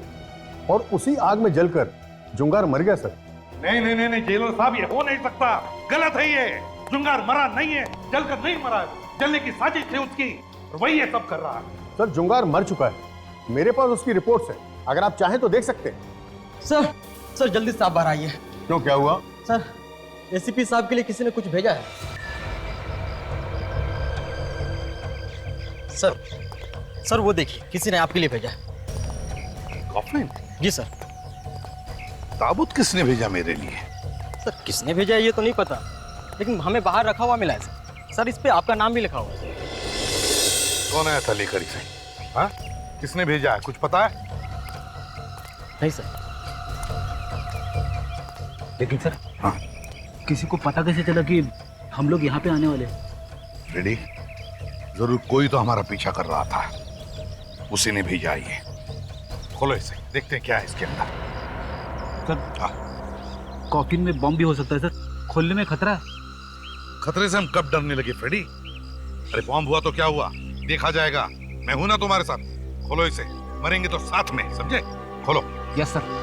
[SPEAKER 5] और उसी आग में जलकर जुंगार मर गया सर।
[SPEAKER 7] नहीं जेलर साहब, ये हो नहीं सकता। गलत है ये। जुंगार मरा नहीं है, जलकर नहीं मरा है। जलने की साजिश थी उसकी। और वही ये सब कर रहा है।
[SPEAKER 16] सर जुंगार मर चुका है, मेरे पास उसकी रिपोर्ट्स है, अगर आप चाहें तो देख सकते हैं।
[SPEAKER 3] सर जल्दी से आप बाहर आइए।
[SPEAKER 16] क्यों, क्या हुआ?
[SPEAKER 3] सर एसीपी साहब के लिए किसी ने कुछ भेजा है। सर वो देखिए, किसी ने आपके लिए भेजा है।
[SPEAKER 7] कॉफिन?
[SPEAKER 3] जी सर।
[SPEAKER 7] ताबूत किसने भेजा मेरे लिए?
[SPEAKER 3] सर किसने भेजा है ये तो नहीं पता, लेकिन हमें बाहर रखा हुआ मिला है सर। सर इस पे आपका नाम भी लिखा हुआ है।
[SPEAKER 7] कौन आया था लेकर इसे? हाँ? किसने भेजा है, कुछ पता है?
[SPEAKER 3] नहीं सर।
[SPEAKER 4] लेकिन सर,
[SPEAKER 7] हाँ,
[SPEAKER 4] किसी को पता कैसे चला कि हम लोग यहाँ पे आने वाले?
[SPEAKER 7] रेडी, जरूर कोई तो हमारा पीछा कर रहा था, उसी ने भेजा ये। खोलो इसे, देखते हैं क्या है इसके अंदर।
[SPEAKER 4] सर कॉफिन में बम भी हो सकता है सर, खोलने में खतरा है।
[SPEAKER 7] खतरे से हम कब डरने लगे फ्रेडी? अरे बॉम्ब हुआ तो क्या हुआ, देखा जाएगा। मैं हूं ना तुम्हारे साथ। खोलो इसे, मरेंगे तो साथ में, समझे? खोलो।
[SPEAKER 4] Yes sir.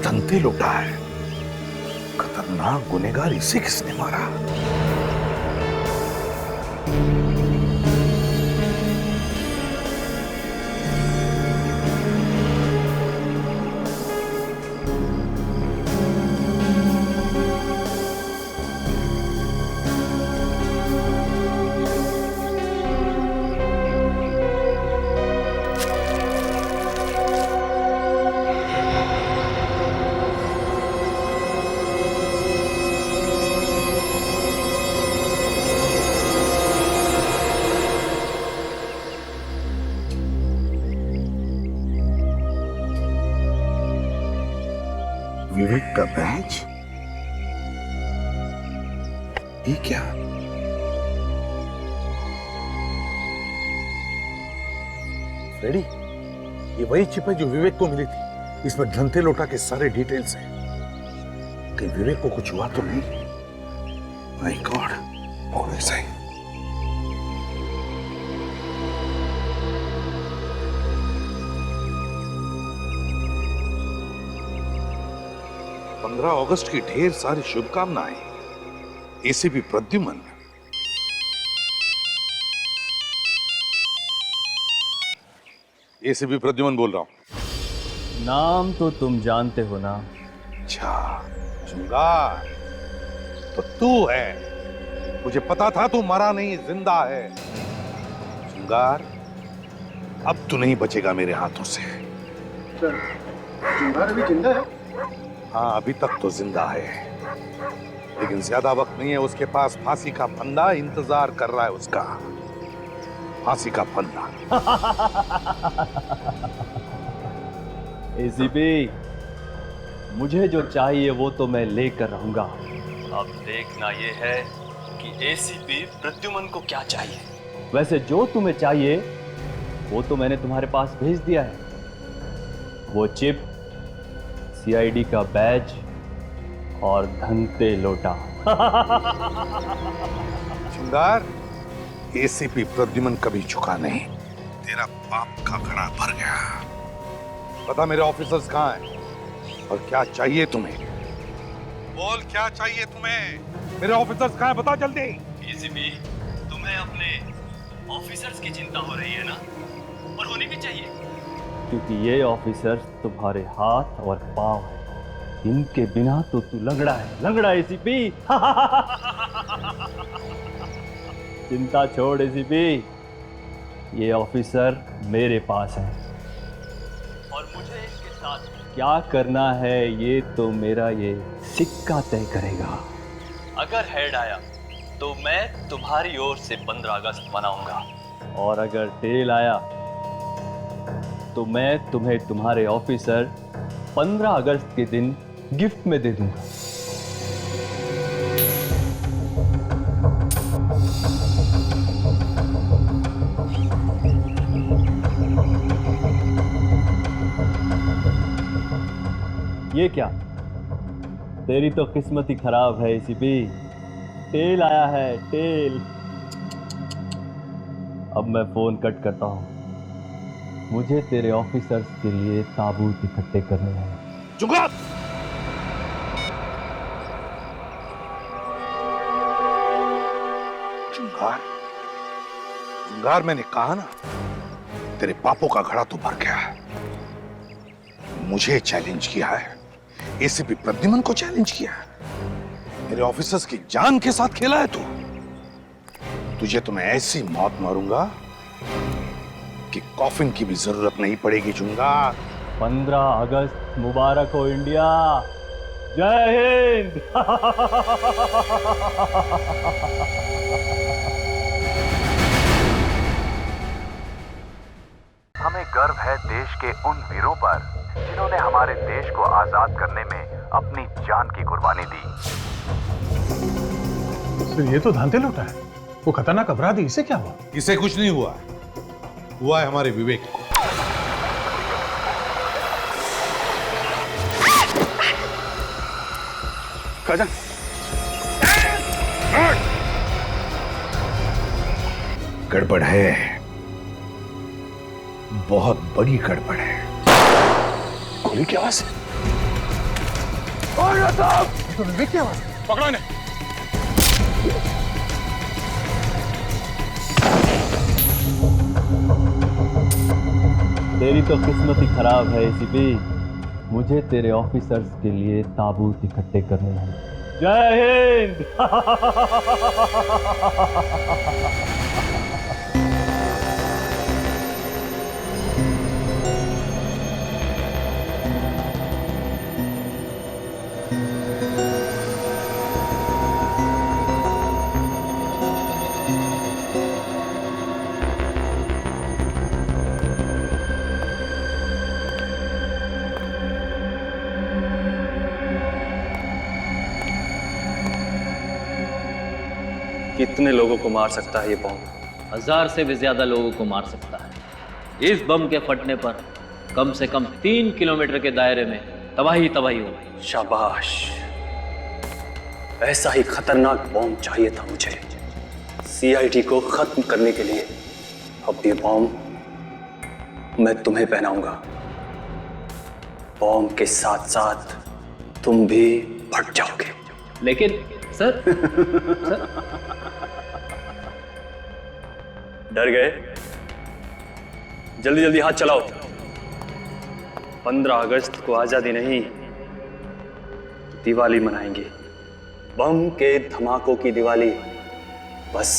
[SPEAKER 7] धंते लौटा है, खतरनाक गुनहगार, इसे किसने मारा? विवेक का बैच? ये क्या? फ्रेडी, ये वही चिप है जो विवेक को मिली थी। इसमें धंते लोटा के सारे डिटेल्स हैं। कहीं विवेक को कुछ हुआ तो नहीं? माय गॉड, और ऐसा ही। अगस्त की ढेर सारी शुभकामनाएं। एसीपी प्रद्युमन। एसीपी प्रद्युमन बोल रहा हूं।
[SPEAKER 16] नाम तो तुम जानते हो ना?
[SPEAKER 7] अच्छा, जुंगार तो तू है। मुझे पता था तू मरा नहीं, जिंदा है। जुंगार, अब तू नहीं बचेगा मेरे हाथों से।
[SPEAKER 16] जुंगार अभी जिंदा है?
[SPEAKER 7] हाँ, अभी तक तो जिंदा है, लेकिन ज्यादा वक्त नहीं है उसके पास। फांसी का फंदा इंतजार कर रहा है उसका। फांसी का फंदा।
[SPEAKER 17] एसीपी, मुझे जो चाहिए वो तो मैं लेकर रहूंगा। अब देखना ये है कि एसीपी प्रद्युमन को क्या चाहिए। वैसे जो तुम्हें चाहिए वो तो मैंने तुम्हारे पास भेज दिया है। वो चिप, सीआईडी का बैज और धंते लोटा।
[SPEAKER 7] जुंगार, एसीपी प्रद्युमन कभी झुका नहीं। तेरा पाप का घड़ा भर गया। पता मेरे ऑफिसर्स कहाँ हैं और क्या चाहिए तुम्हें? बोल, क्या चाहिए तुम्हें? मेरे ऑफिसर्स कहाँ हैं, बता जल्दी।
[SPEAKER 17] एसीपी, तुम्हें अपने ऑफिसर्स की चिंता हो रही है ना? और होनी भी चाहिए, क्योंकि ये ऑफिसर्स तुम्हारे हाथ और पांव हैं। इनके बिना तो तू लंगड़ा है, लंगड़ा एसीपी। चिंता छोड़ एसीपी, ये ऑफिसर मेरे पास है और मुझे इसके साथ क्या करना है ये तो मेरा ये सिक्का तय करेगा। अगर हेड आया तो मैं तुम्हारी ओर से 15 अगस्त मनाऊंगा। और अगर टेल आया तो मैं तुम्हें तुम्हारे ऑफिसर 15 अगस्त के दिन गिफ्ट में दे दूंगा। ये क्या? तेरी तो किस्मत ही खराब है एसीपी। टेल आया है, टेल। अब मैं फोन कट करता हूं। मुझे तेरे ऑफिसर्स के लिए ताबूत इकट्ठे करने हैं।
[SPEAKER 7] जुगाड़! जुगाड़? जुगाड़, मैंने कहा ना, तेरे पापों का घड़ा तो भर गया है। मुझे चैलेंज किया है, एसीपी प्रद्युमन को चैलेंज किया है, मेरे ऑफिसर्स की जान के साथ खेला है तू। तुझे तो मैं ऐसी मौत मारूंगा कि कॉफिन की भी जरूरत नहीं पड़ेगी। जुंगा,
[SPEAKER 17] 15 अगस्त मुबारक हो इंडिया। जय हिंद।
[SPEAKER 1] हमें गर्व है देश के उन वीरों पर जिन्होंने हमारे देश को आजाद करने में अपनी जान की कुर्बानी दी।
[SPEAKER 6] तो ये तो धांधे लौटा है, वो खतरनाक अपराधी, इसे क्या हुआ?
[SPEAKER 7] इसे कुछ नहीं हुआ, हुआ है हमारे विवेक को।
[SPEAKER 5] खजन,
[SPEAKER 7] गड़बड़ है, बहुत बड़ी गड़बड़ है।
[SPEAKER 5] गोली की आवाज है।
[SPEAKER 6] तो विवेक की आवाज है।
[SPEAKER 5] पकड़ो इन्हें।
[SPEAKER 17] तेरी तो किस्मत ही खराब है एसीपी। मुझे तेरे ऑफिसर्स के लिए ताबूत इकट्ठे करने हैं। जय हिंद।
[SPEAKER 18] कितने लोगों को मार सकता है ये बम? 1000 से भी ज्यादा लोगों को मार सकता है। इस बम के फटने पर कम से कम 3 किलोमीटर के दायरे में तबाही तबाही हो।
[SPEAKER 2] शाबाश, ऐसा ही खतरनाक बम चाहिए था मुझे सीआईडी को खत्म करने के लिए। अब ये बम मैं तुम्हें पहनाऊंगा। बम के साथ साथ तुम भी फट जाओगे।
[SPEAKER 18] लेकिन सर,
[SPEAKER 2] डर गए? जल्दी जल्दी हाथ चलाओ। 15 अगस्त को आजादी नहीं, दिवाली मनाएंगे। बम के धमाकों की दिवाली। बस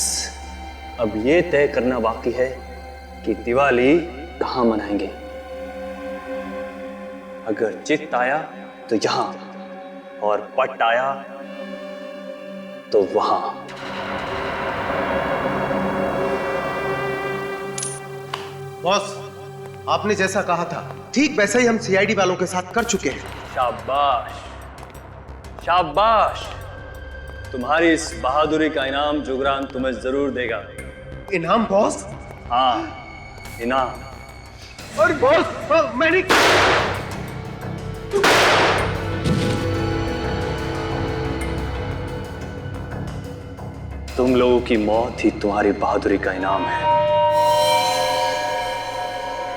[SPEAKER 2] अब ये तय करना बाकी है कि दिवाली कहां मनाएंगे। अगर चित आया तो यहां, और पट आया तो वहां।
[SPEAKER 19] बॉस, आपने जैसा कहा था ठीक वैसा ही हम सीआईडी वालों के साथ कर चुके हैं।
[SPEAKER 2] शाबाश, शाबाश। तुम्हारी इस बहादुरी का इनाम जुगरान तुम्हें जरूर देगा।
[SPEAKER 19] इनाम बॉस?
[SPEAKER 2] हाँ, इनाम।
[SPEAKER 19] अरे बॉस, मैंने
[SPEAKER 2] तुम लोगों की मौत ही तुम्हारी बहादुरी का इनाम है।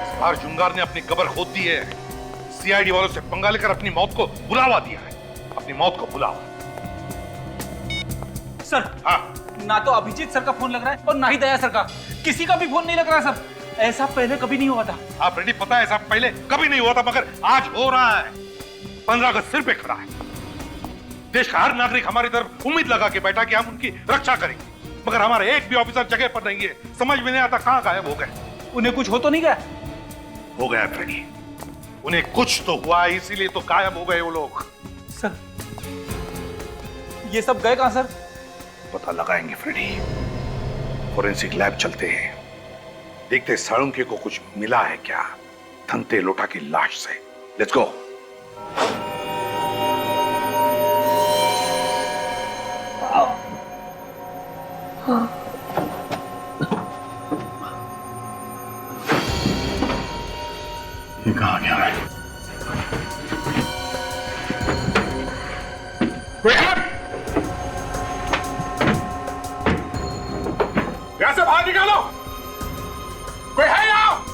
[SPEAKER 7] इस बार जुंगार ने अपनी कब्र खोद दी है। सीआईडी वालों से पंगा लेकर अपनी मौत को बुलावा दिया है। अपनी मौत को बुलावा।
[SPEAKER 3] सर,
[SPEAKER 7] हाँ,
[SPEAKER 3] ना तो अभिजीत सर का फोन लग रहा है और ना ही दया सर का। किसी का भी फोन नहीं लग रहा सर। ऐसा पहले कभी नहीं हुआ था।
[SPEAKER 7] आप रेडी, पता है ऐसा पहले कभी नहीं हुआ था, मगर आज हो रहा है। 15 अगस्त सिर पे खड़ा है। देश का हर नागरिक हमारी तरफ उम्मीद लगा के बैठा कि हम उनकी रक्षा करेंगे, मगर हमारे एक भी ऑफिसर जगह पर नहीं है। समझ में नहीं आता कहां गायब हो गए।
[SPEAKER 3] उन्हें कुछ हो तो नहीं गया?
[SPEAKER 7] हो गया फ्रेडी, उन्हें कुछ तो हुआ, इसीलिए तो गायब हो गए वो लोग।
[SPEAKER 3] सर, ये सब गए कहां सर?
[SPEAKER 7] पता लगाएंगे फ्रेडी। फोरेंसिक लैब चलते हैं, देखते साळुंके को कुछ मिला है क्या धंते लोटा की लाश से। Let's go.
[SPEAKER 6] ये कहाँ गया है? कोई है? यहां से बाहर निकालो। कोई है यहाँ?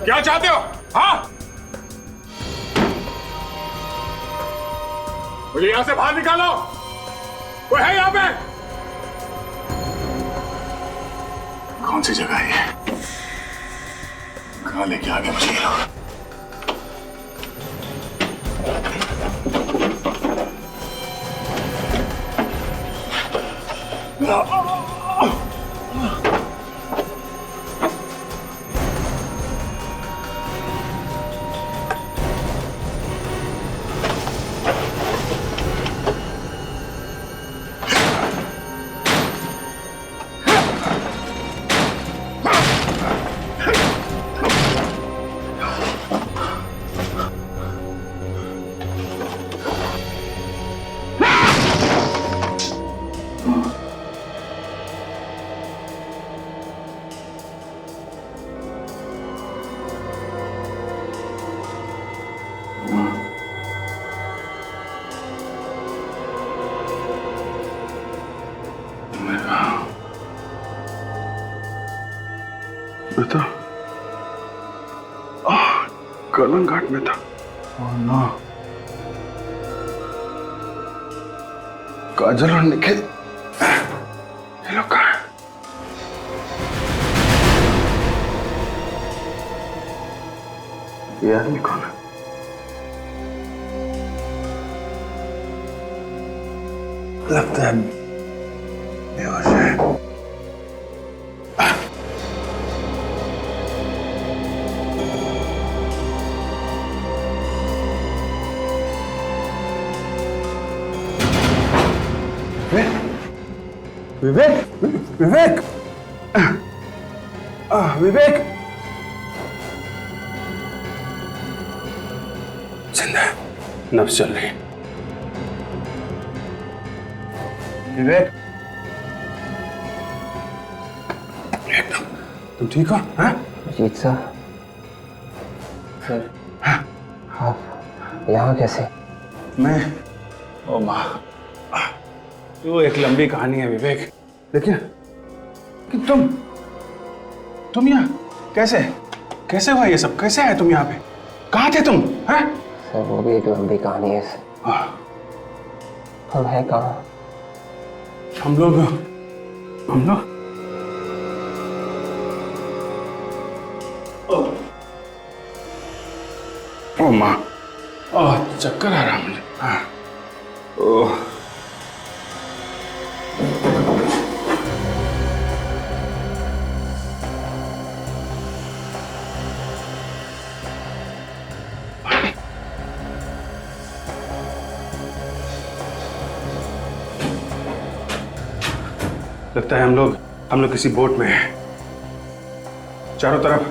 [SPEAKER 6] क्या चाहते हो? हाँ, मुझे यहां से बाहर निकालो। कोई है यहाँ पे? कौन सी जगह है ये? कहाँ लेके आ गए मुझे ये लोग?
[SPEAKER 5] बेटा, कलंग घाट में था। Oh no. काजल और निखिल, ये लोग कहाँ हैं? ये आदमी कौन है? लगता है बेहोश है। विवेक, विवेक, विवेक जिंदा है, नब्ज चल रही है। विवेक, एकदम तुम ठीक हो? हाँ?
[SPEAKER 20] अजीत सर, आप यहाँ कैसे?
[SPEAKER 5] मैं, ओ माँ, वो एक लंबी कहानी है विवेक, लेकिन तुम यहाँ कैसे कैसे हुआ ये सब? कैसे आए तुम यहाँ पे? कहाँ थे तुम? हैं?
[SPEAKER 20] सर वो भी एक लंबी कहानी है सर। हम हैं कहाँ?
[SPEAKER 5] हम लोग ओ माँ, चक्कर आ रहा मुझे। हाँ, ओह, लगता है हम लोग किसी बोट में हैं। चारों तरफ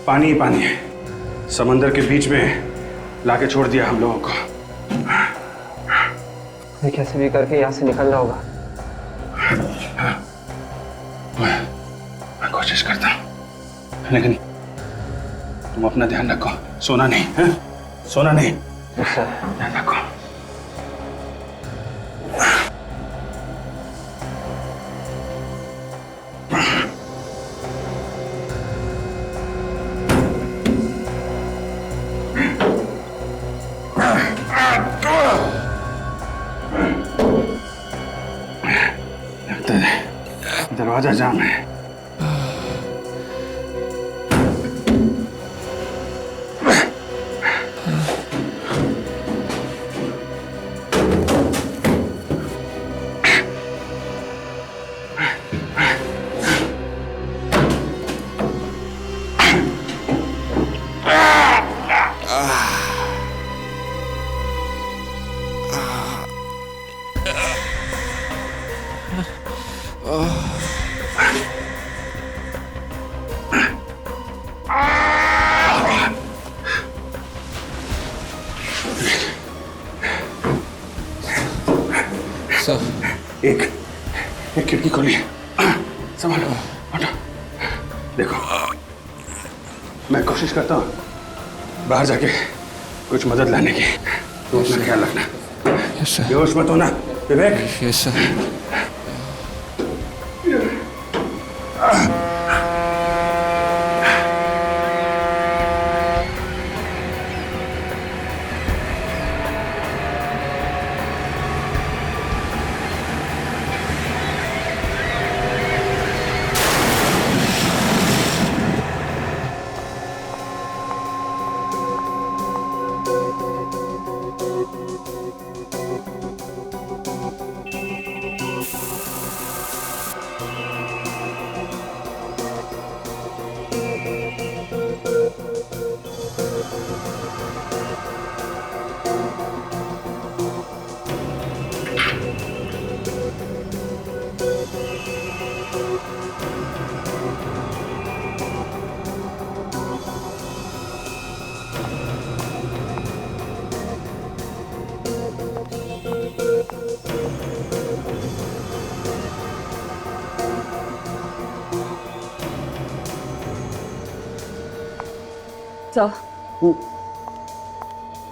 [SPEAKER 5] पानी ही पानी है। समंदर के बीच में लाके छोड़ दिया हम लोगों को।
[SPEAKER 20] हमें कैसे भी करके यहाँ से निकलना होगा।
[SPEAKER 5] मैं कोशिश करता हूँ, लेकिन तुम अपना ध्यान रखो, सोना नहीं है? सोना नहीं, ध्यान रखो। दरवाजा जाम है। एक खिड़की खोली है, संभालो, हटो। देखो, मैं कोशिश करता हूँ बाहर जाके कुछ मदद लाने की। तो अपना ख्याल रखना। बेहोश मत होना, विवेक।
[SPEAKER 21] Yes sir.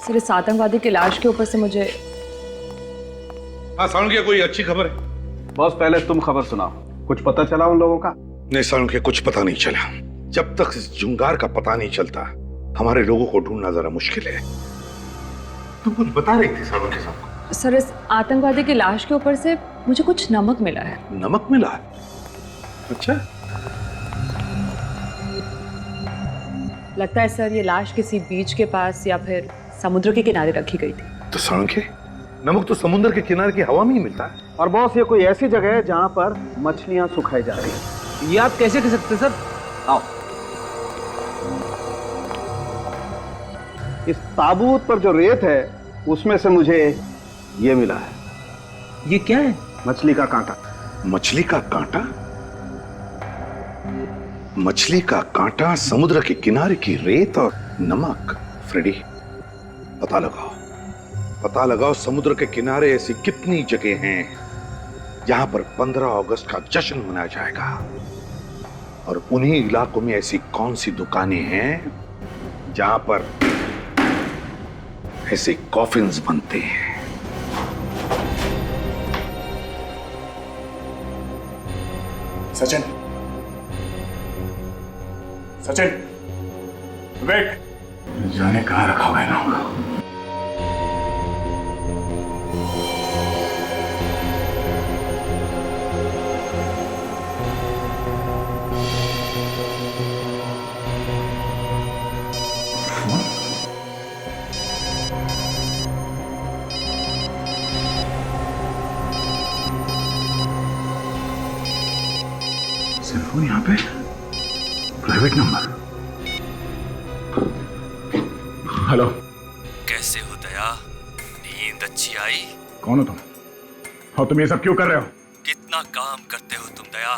[SPEAKER 22] सर, इस आतंकवादी की लाश के ऊपर से मुझे
[SPEAKER 7] सालुंखिया, कोई अच्छी खबर है?
[SPEAKER 5] बॉस, पहले तुम खबर सुनाओ। कुछ पता चला उन लोगों का?
[SPEAKER 7] नहीं सालुंखिया, कुछ पता नहीं चला। जब तक इस जुंगार का पता नहीं चलता, हमारे लोगों को ढूंढना जरा मुश्किल है। तुम कुछ बता रही थी सालुंखिया साहब?
[SPEAKER 22] सर, इस आतंकवादी की लाश के ऊपर से मुझे कुछ नमक मिला है।
[SPEAKER 7] नमक मिला है? अच्छा।
[SPEAKER 22] लगता है सर, ये लाश किसी बीच के पास या फिर समुद्र के किनारे रखी गई थी।
[SPEAKER 7] तो सालुंखिया, नमक तो समुद्र के किनारे की हवा में ही मिलता है।
[SPEAKER 5] और बॉस, ये कोई ऐसी जगह है जहां पर मछलियां सुखाई जा रही हैं।
[SPEAKER 3] ये आप कैसे कह सकते सर? आओ।
[SPEAKER 5] इस ताबूत पर जो रेत है उसमें से मुझे ये मिला है।
[SPEAKER 3] ये क्या है?
[SPEAKER 5] मछली का कांटा।
[SPEAKER 7] मछली का कांटा? मछली का कांटा, समुद्र के किनारे की रेत और नमक। फ्रेडी, पता लगाओ समुद्र के किनारे ऐसी कितनी जगह हैं जहां पर 15 अगस्त का जश्न मनाया जाएगा, और उन्हीं इलाकों में ऐसी कौन सी दुकानें हैं जहां पर ऐसे कॉफिन्स बनते हैं।
[SPEAKER 6] सचिन, विवेक,
[SPEAKER 5] जाने कहां रखा हुआ है ना। सेलफोन यहाँ पे, प्राइवेट नंबर।
[SPEAKER 6] हेलो।
[SPEAKER 23] कैसे हो दया? नींद अच्छी आई?
[SPEAKER 6] कौन हो तुम? और तुम ये सब क्यों कर रहे हो?
[SPEAKER 23] कितना काम करते हो तुम दया,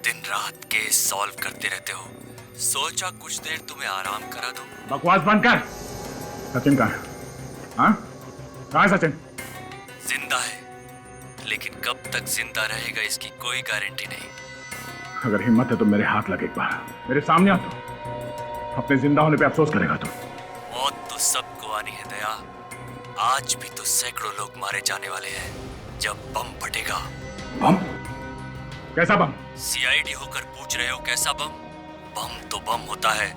[SPEAKER 23] दिन रात केस सॉल्व करते रहते हो। सोचा कुछ देर तुम्हें आराम करा दो।
[SPEAKER 6] बकवास बंद कर। सचिन कहाँ है? हाँ? कहाँ है सचिन?
[SPEAKER 23] जिंदा है, लेकिन कब तक जिंदा रहेगा इसकी कोई गारंटी नहीं।
[SPEAKER 6] अगर हिम्मत है तो मेरे हाथ लगे, एक बार मेरे सामने आ। तो अपने जिंदा होने पे अफसोस करेगा तू।
[SPEAKER 23] मौत तो सबको आनी है दया। आज भी तो सैकड़ों लोग मारे जाने वाले हैं जब बम फटेगा।
[SPEAKER 6] बम? कैसा बम?
[SPEAKER 23] सीआईडी होकर पूछ रहे हो कैसा बम? बम तो बम होता है।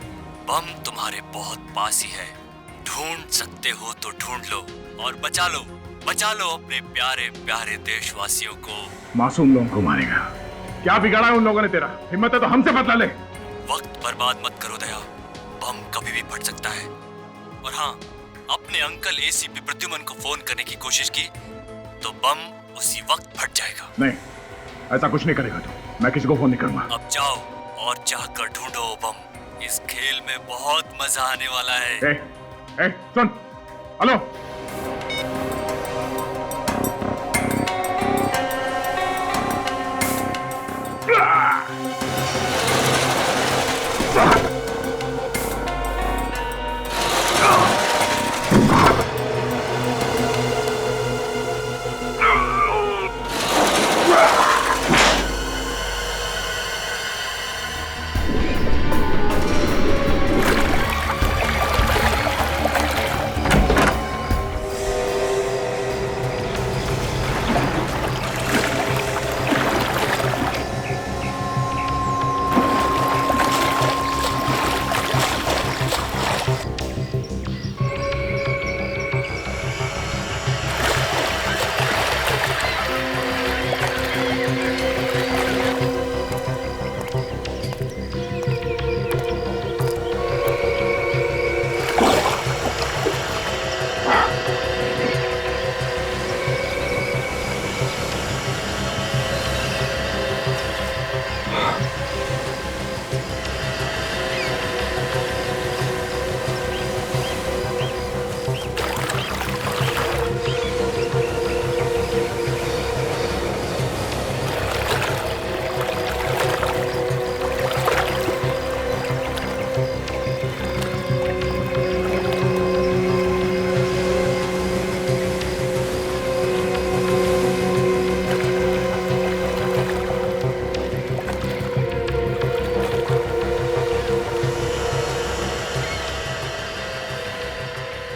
[SPEAKER 23] बम तुम्हारे बहुत पास ही है। ढूंढ सकते हो तो ढूंढ लो और बचा लो अपने प्यारे प्यारे देशवासियों को।
[SPEAKER 6] मासूम लोगों को मारेगा? क्या बिगाड़ा है उन लोगों ने तेरा? हिम्मत है तो हमसे बदला ले।
[SPEAKER 23] वक्त बर्बाद मत करो दया, बम कभी भी फट सकता है। और हाँ, अपने अंकल एसीपी प्रद्युमन को फोन करने की कोशिश की तो बम उसी वक्त फट जाएगा।
[SPEAKER 6] नहीं, ऐसा कुछ नहीं करेगा तू। मैं किसी को फोन नहीं करूंगा।
[SPEAKER 23] अब जाओ और जाकर ढूंढो बम। इस खेल में बहुत मजा आने वाला है।
[SPEAKER 6] सुन, हेलो।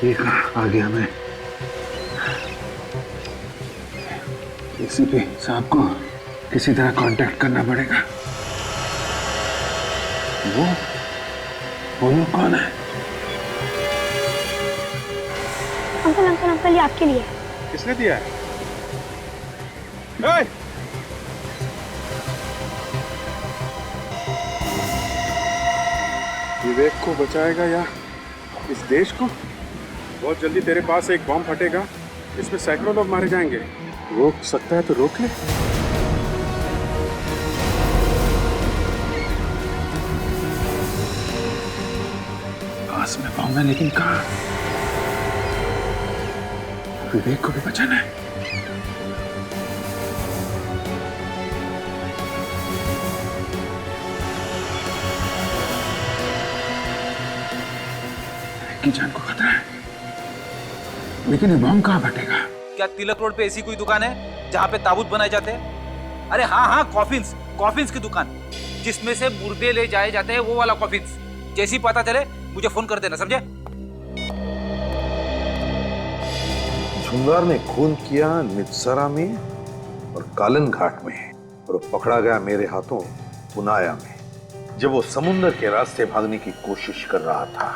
[SPEAKER 5] एक आ गया मैं। एसीपी साहब को किसी तरह कांटेक्ट करना पड़ेगा। वो लोग कौन है?
[SPEAKER 10] अंकल अंकल अंकल, ये आपके लिए।
[SPEAKER 5] किसने दिया है? विवेक को बचाएगा या इस देश को? बहुत जल्दी तेरे पास एक बम फटेगा, इसमें सैकड़ों लोग मारे जाएंगे। रोक सकता है तो रोक ले। पास में बम है लेकिन कहाँ? विवेक को भी बचाना है। की जान को खतरा है, लेकिन ये बम कहाँ फटेगा?
[SPEAKER 15] क्या तिलक रोड पे ऐसी कोई दुकान है जहाँ पे ताबूत बनाए जाते हैं? अरे हाँ हाँ, कॉफिन्स की दुकान, जिसमें से मुर्दे ले जाए जाते हैं, वो वाला कॉफिन्स। जैसे ही पता चले मुझे फोन कर देना, समझे?
[SPEAKER 7] झुंगार ने खून किया नित्सरा में और कालन घाट में, और पकड़ा गया मेरे हाथों पुनाया में, जब वो समुद्र के रास्ते भागने की कोशिश कर रहा था।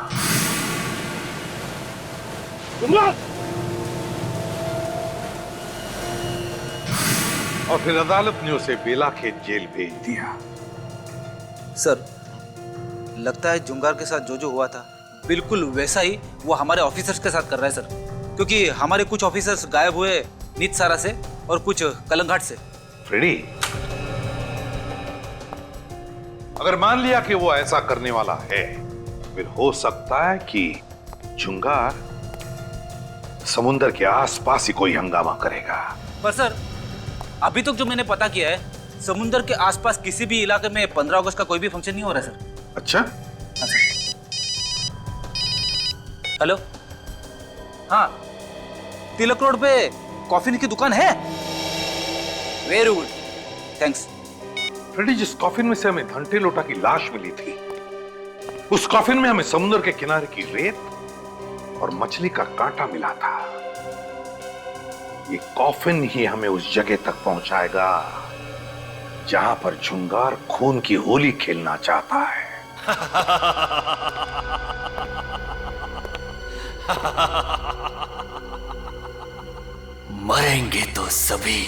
[SPEAKER 7] और फिर अदालत ने उसे बेला के जेल भेज दिया।
[SPEAKER 15] सर, लगता है जुंगार के साथ जो हुआ था बिल्कुल वैसा ही वो हमारे ऑफिसर्स के साथ कर रहा है सर, क्योंकि हमारे कुछ ऑफिसर्स गायब हुए नित्सारा से और कुछ कलंघाट से।
[SPEAKER 7] फ्रेडी, अगर मान लिया कि वो ऐसा करने वाला है, फिर हो सकता है कि जुंगार समुद्र के आसपास ही कोई हंगामा करेगा।
[SPEAKER 15] पर सर, अभी तक जो मैंने पता किया है, समुद्र के आसपास किसी भी इलाके में 15 अगस्त का कोई भी फंक्शन नहीं हो रहा है सर।
[SPEAKER 7] अच्छा?
[SPEAKER 15] हाँ सर। हेलो, हाँ, तिलक रोड पे कॉफिन की दुकान है। Very good, thanks.
[SPEAKER 7] फ्रेडी, जिस कॉफिन में से हमें घंटे लोटा की लाश मिली थी, उस कॉफिन में हमें समुद्र के किनारे की रेत और मछली का कांटा मिला था। ये कॉफिन ही हमें उस जगह तक पहुंचाएगा जहां पर झुंगार खून की होली खेलना चाहता है।
[SPEAKER 23] मरेंगे तो सभी,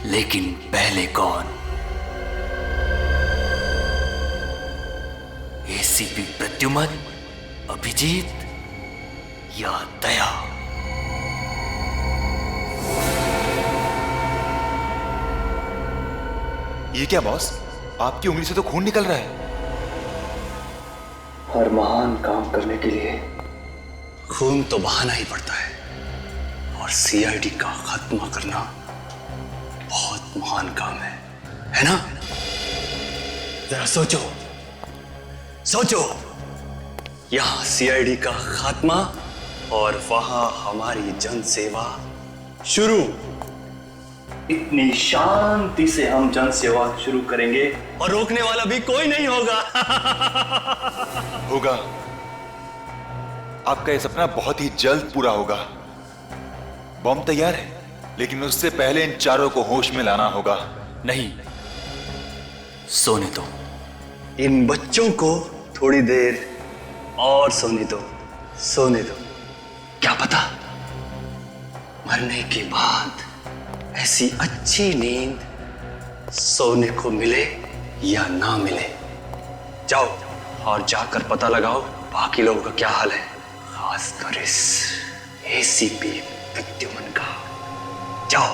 [SPEAKER 23] लेकिन पहले कौन? एसीपी प्रद्युमन, अभिजीत या दया?
[SPEAKER 1] ये क्या बॉस, आपकी उंगली से तो खून निकल रहा है।
[SPEAKER 2] हर महान काम करने के लिए खून तो बहाना ही पड़ता है, और सीआईडी का खात्मा करना बहुत महान काम है। है ना? जरा सोचो, सोचो, यहां सीआईडी का खात्मा और वहां हमारी जन सेवा शुरू। इतनी शांति से हम जन सेवा शुरू करेंगे और रोकने वाला भी कोई नहीं होगा।
[SPEAKER 8] होगा। आपका यह सपना बहुत ही जल्द पूरा होगा। बम तैयार है, लेकिन उससे पहले इन चारों को होश में लाना होगा।
[SPEAKER 2] नहीं, सोने दो। इन बच्चों को थोड़ी देर और सोने दो, सोने दो। क्या पता मरने के बाद ऐसी अच्छी नींद सोने को मिले या ना मिले। जाओ और जाकर पता लगाओ बाकी लोगों का क्या हाल है, खासकर इस एसीपी प्रद्युमन का। जाओ।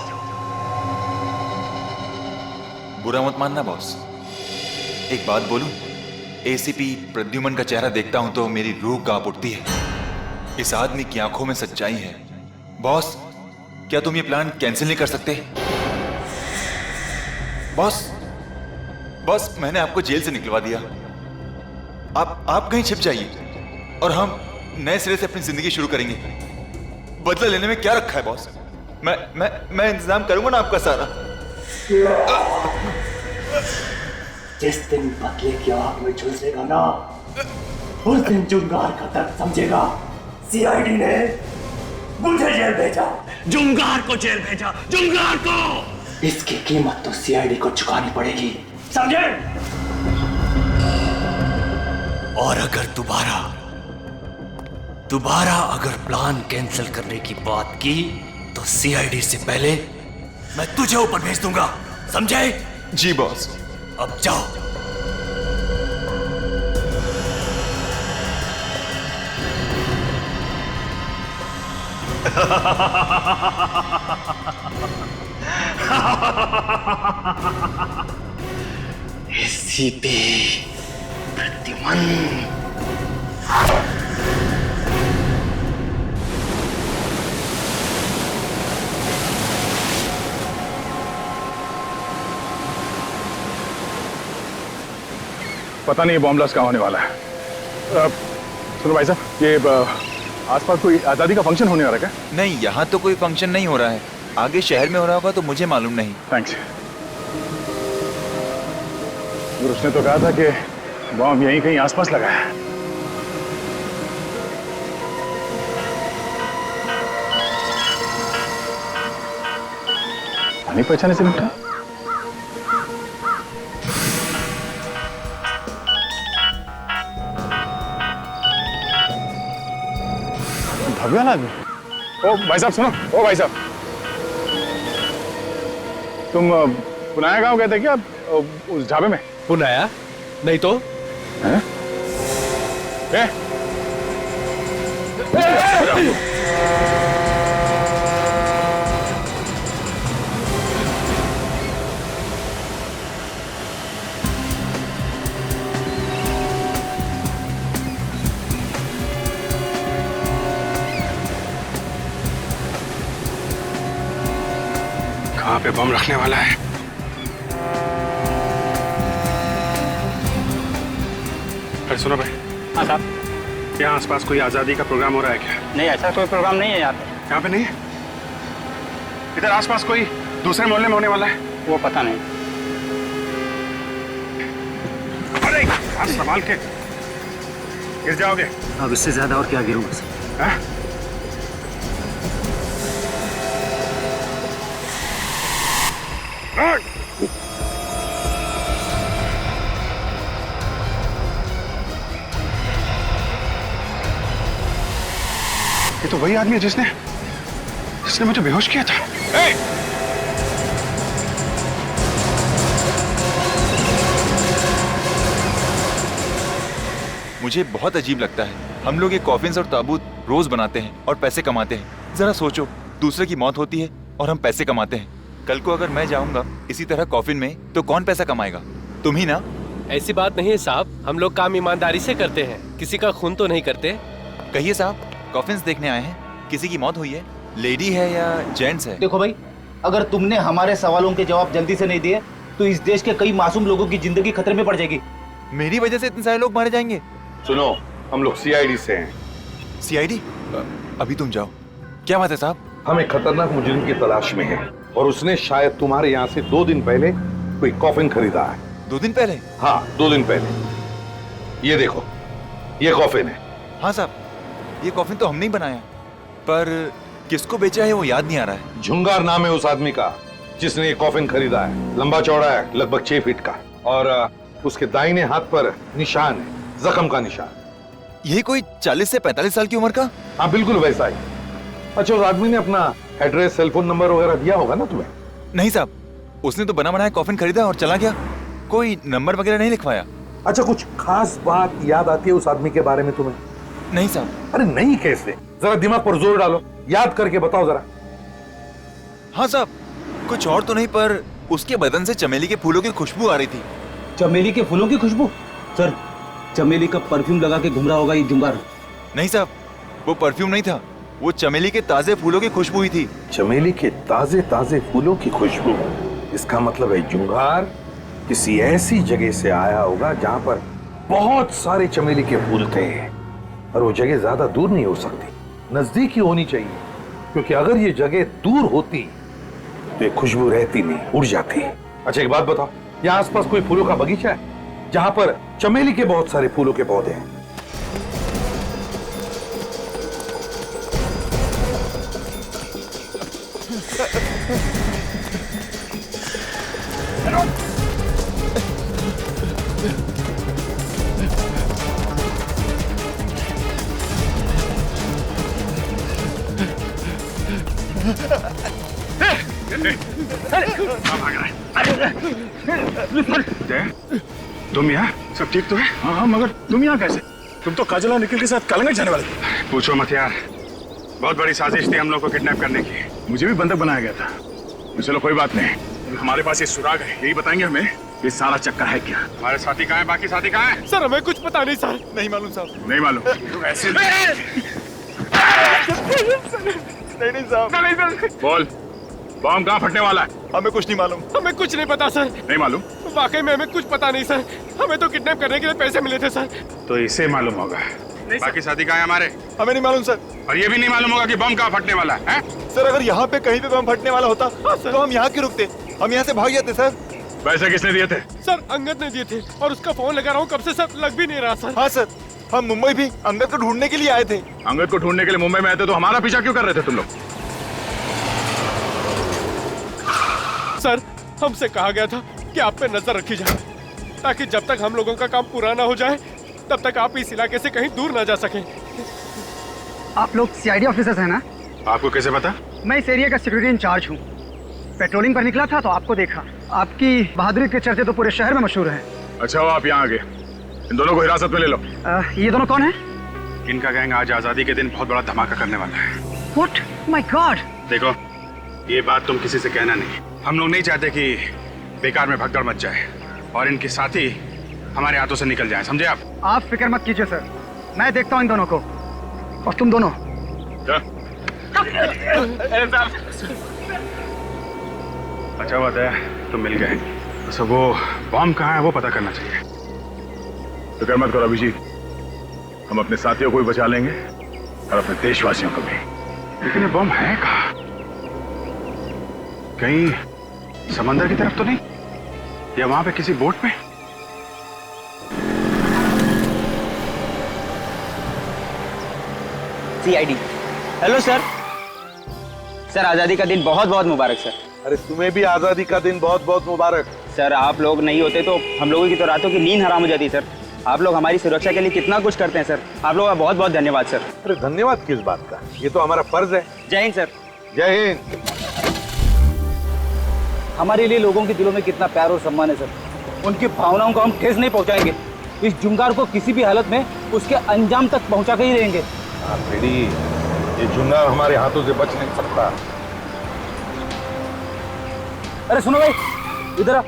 [SPEAKER 8] बुरा मत मानना बॉस, एक बात बोलूं, एसीपी प्रद्युमन का चेहरा देखता हूं तो मेरी रूह कांप उठती है। इस आदमी की आंखों में सच्चाई है। बॉस, क्या तुम ये प्लान कैंसिल नहीं कर सकते? बॉस, मैंने आपको जेल से निकलवा दिया। आप कहीं छिप जाइए और हम नए सिरे से अपनी जिंदगी शुरू करेंगे। बदला लेने में क्या रखा है बॉस? मैं इंतजाम करूंगा ना आपका सारा।
[SPEAKER 2] जिस दिन बदले की आग में झुलसेगा ना, उस दिन जुंगार का दर्द समझेगा। सीआईडी ने मुझे जेल भेजा, जुंगार को जेल भेजा, जुंगार को। इसकी कीमत तो सीआईडी को चुकानी पड़ेगी, समझे? और अगर दोबारा अगर प्लान कैंसिल करने की बात की तो सीआईडी से पहले मैं तुझे ऊपर भेज दूंगा, समझे?
[SPEAKER 8] जी बॉस।
[SPEAKER 2] अब जाओ। एसीपी प्रद्युमन।
[SPEAKER 6] पता नहीं बॉम्ब ब्लास्ट कहाँ होने वाला है। सुनो भाई साहब, ये आसपास कोई आजादी का फंक्शन होने वाला है क्या?
[SPEAKER 8] नहीं, यहाँ तो कोई फंक्शन नहीं हो रहा है। आगे शहर में हो रहा होगा तो मुझे मालूम नहीं।
[SPEAKER 6] थैंक्स। उसने तो कहा था कि बॉम्ब यहीं कहीं आसपास लगा है। नहीं पहचाने से निपटा। भव्या आदमी। ओ भाई साहब सुनो, ओ भाई साहब, तुम पुनाया गांव गए थे क्या उस ढाबे में?
[SPEAKER 9] पुनाया? नहीं तो।
[SPEAKER 6] हैं?
[SPEAKER 5] कहाँ पे बम रखने वाला है? अरे सुनो भाई।
[SPEAKER 14] हाँ साहब।
[SPEAKER 5] यहाँ आसपास कोई आजादी का प्रोग्राम हो रहा है क्या?
[SPEAKER 14] नहीं, ऐसा कोई प्रोग्राम नहीं है यहाँ पे।
[SPEAKER 5] यहाँ पे नहीं है? इधर आसपास कोई दूसरे मोहल्ले में होने वाला है?
[SPEAKER 14] वो पता नहीं।
[SPEAKER 5] अरे हाथ संभाल के, गिर जाओगे।
[SPEAKER 3] अब इससे ज्यादा और क्या गिरूंगा सर?
[SPEAKER 5] हाँ? ये तो वही आदमी है जिसने मुझे बेहोश किया था।
[SPEAKER 8] मुझे बहुत अजीब लगता है। हम लोग ये कॉफिन्स और ताबूत रोज बनाते हैं और पैसे कमाते हैं। जरा सोचो, दूसरे की मौत होती है और हम पैसे कमाते हैं। कल को अगर मैं जाऊंगा इसी तरह कॉफिन में तो कौन पैसा कमाएगा? तुम ही ना।
[SPEAKER 9] ऐसी बात नहीं है साहब, हम लोग काम ईमानदारी से करते हैं, किसी का खून तो नहीं करते।
[SPEAKER 8] कहिए साहब, कॉफिन्स देखने आए हैं, किसी की मौत हुई है? लेडी है या जेंट्स है?
[SPEAKER 3] देखो भाई, अगर तुमने हमारे सवालों के जवाब जल्दी से नहीं दिए तो इस देश के कई मासूम लोगों की जिंदगी खतरे में पड़ जाएगी।
[SPEAKER 8] मेरी वजह से इतने सारे लोग मारे जाएंगे।
[SPEAKER 7] सुनो, हम लोग सीआईडी से हैं।
[SPEAKER 8] सीआईडी? अभी तुम जाओ। क्या बात है साहब?
[SPEAKER 7] हम एक खतरनाक मुजरिम की तलाश में हैं और उसने शायद तुम्हारे यहाँ से 2 दिन पहले कोई कॉफिन खरीदा है।
[SPEAKER 8] 2 दिन पहले?
[SPEAKER 7] हाँ, 2 दिन पहले। ये देखो, ये कॉफिन है।
[SPEAKER 8] हाँ साहब, ये कॉफिन तो हमने ही बनाया, पर किसको बेचा है वो याद नहीं आ रहा है।
[SPEAKER 7] झुंगार नाम है उस आदमी का जिसने ये कॉफिन खरीदा है। लंबा चौड़ा है, लगभग 6 फीट का, और उसके दाहिने हाथ पर निशान है, जख्म का निशान।
[SPEAKER 8] यही कोई 40 से 45 साल की उम्र का?
[SPEAKER 7] हाँ, बिल्कुल वैसा ही। अच्छा, उस आदमी ने अपना एड्रेस, सेलफोन नंबर वगैरह दिया होगा ना तुम्हें?
[SPEAKER 8] नहीं साहब, उसने तो बना बनाया कॉफिन खरीदा और चला गया, कोई नंबर वगैरह नहीं लिखवाया।
[SPEAKER 7] अच्छा, कुछ खास बात याद आती है उस आदमी के बारे में तुम्हें?
[SPEAKER 8] नहीं साहब।
[SPEAKER 7] अरे नहीं कैसे? जरा दिमाग पर जोर डालो, याद करके बताओ जरा।
[SPEAKER 8] हाँ साहब, कुछ और तो नहीं, पर उसके बदन से चमेली के फूलों की खुशबू आ रही थी।
[SPEAKER 3] चमेली के फूलों की खुशबू? सर, चमेली का परफ्यूम लगा के घूम रहा होगा ये जुंगार।
[SPEAKER 8] नहीं साहब, वो परफ्यूम नहीं था, वो चमेली के ताजे फूलों की खुशबू ही थी।
[SPEAKER 7] चमेली के ताजे ताजे फूलों की खुशबू? इसका मतलब है जुंगार किसी ऐसी जगह से आया होगा जहां पर बहुत सारे चमेली के फूल थे, और वो जगह ज्यादा दूर नहीं हो सकती, नजदीक ही होनी चाहिए, क्योंकि अगर ये जगह दूर होती तो ये खुशबू रहती नहीं, उड़ जाती। अच्छा, एक बात बताओ, यहाँ आसपास कोई फूलों का बगीचा है जहां पर चमेली के बहुत सारे फूलों के पौधे हैं?
[SPEAKER 5] तुम यहाँ? सब ठीक तो है? हाँ, मगर तुम यहाँ कैसे? तुम तो काजल और निखिल के साथ कलंगट जाने वाले थे। पूछो मत यार, बहुत बड़ी साजिश थी हम लोग को किडनैप करने की। मुझे भी बंधक बनाया गया था। चलो कोई बात नहीं, हमारे पास ये सुराग है, यही बताएंगे हमें ये सारा चक्कर है क्या। हमारे साथी कहाँ है? बाकी साथी कहाँ है?
[SPEAKER 8] सर, हमें कुछ पता नहीं सर। नहीं मालूम साहब।
[SPEAKER 5] नहीं मालूम? तो ऐसे
[SPEAKER 8] नहीं साहब।
[SPEAKER 5] बोल, बॉम्ब कहाँ फटने वाला है?
[SPEAKER 8] हमें कुछ नहीं मालूम।
[SPEAKER 9] हमें कुछ नहीं पता सर।
[SPEAKER 5] नहीं मालूम?
[SPEAKER 9] वाकई में हमें कुछ पता नहीं सर, हमें तो किडनैप करने के लिए पैसे मिले थे सर।
[SPEAKER 5] तो इसे मालूम होगा। बाकी साथी कहाँ है हमारे?
[SPEAKER 8] हमें नहीं मालूम सर।
[SPEAKER 5] और ये भी नहीं मालूम होगा कि बम कहाँ फटने वाला है?
[SPEAKER 8] सर, अगर यहाँ पे कहीं पे बम फटने वाला होता तो हम यहाँ क्यों रुकते? हम यहाँ से भाग जाते सर।
[SPEAKER 5] पैसे किसने दिए थे?
[SPEAKER 9] सर, अंगद ने दिए थे, और उसका फोन लगा रहा हूँ कब से सर, लग भी नहीं रहा सर।
[SPEAKER 8] हाँ सर, हम मुंबई भी अंगद को ढूंढने के लिए आए थे।
[SPEAKER 5] अंगद को ढूंढने के लिए मुंबई में आए थे, तो हमारा पीछा क्यों कर रहे थे तुम लोग?
[SPEAKER 9] सर, हमसे कहा गया था कि आप पे नजर रखी जाए, ताकि जब तक हम लोगों का काम पूरा ना हो जाए तब तक आप इस इलाके से कहीं दूर ना जा सकें।
[SPEAKER 11] आप लोग सीआईडी ऑफिसर्स हैं ना?
[SPEAKER 5] आपको कैसे पता?
[SPEAKER 11] मैं इस एरिया का सिक्योरिटी इंचार्ज हूँ। पेट्रोलिंग पर निकला था तो आपको देखा। आपकी बहादुरी के चर्चे तो पूरे शहर में मशहूर हैं।
[SPEAKER 5] अच्छा, वो आप यहाँ आ गए। इन दोनों को हिरासत में ले लो।
[SPEAKER 11] ये दोनों कौन है?
[SPEAKER 5] इनका गैंग आज आजादी के दिन बहुत बड़ा धमाका करने वाला है।
[SPEAKER 11] What? My God!
[SPEAKER 5] देखो, ये बात तुम किसी से कहना नहीं। हम लोग नहीं चाहते कि बेकार में भगदड़ मच जाए और इनके साथी हमारे हाथों से निकल जाए, समझे आप?
[SPEAKER 11] आप फिक्र मत कीजिए सर, मैं देखता हूँ इन दोनों को। और तुम दोनों
[SPEAKER 5] अच्छा बात है, तुम मिल गए। तो वो बॉम्ब कहाँ है वो पता करना चाहिए। फिक्र मत करो अभिजीत, हम अपने साथियों को भी बचा लेंगे और अपने देशवासियों को भी। लेकिन ये बॉम्ब है कहाँ? कहीं समंदर की तरफ तो नहीं, या वहां पे किसी बोट में?
[SPEAKER 3] सीआईडी। Hello sir. सर, आजादी का दिन बहुत बहुत मुबारक सर।
[SPEAKER 7] अरे तुम्हें भी आजादी का दिन बहुत बहुत मुबारक।
[SPEAKER 3] सर, आप लोग नहीं होते तो हम लोगों की तो रातों की नींद हराम हो जाती सर। आप लोग हमारी सुरक्षा के लिए कितना कुछ करते हैं सर, आप लोगों का बहुत बहुत धन्यवाद सर।
[SPEAKER 7] अरे धन्यवाद किस बात का, ये तो हमारा फर्ज है।
[SPEAKER 3] जय हिंद सर।
[SPEAKER 7] जय हिंद।
[SPEAKER 3] हमारे लिए लोगों के दिलों में कितना प्यार और सम्मान है सर, उनकी भावनाओं को हम ठेस नहीं पहुंचाएंगे। इस जुंगार को किसी भी हालत में उसके अंजाम तक पहुंचा के ही रहेंगे।
[SPEAKER 7] हाँ बेटी, ये जुंगार हमारे हाथों से बच नहीं सकता।
[SPEAKER 3] अरे सुनो भाई, इधर आ।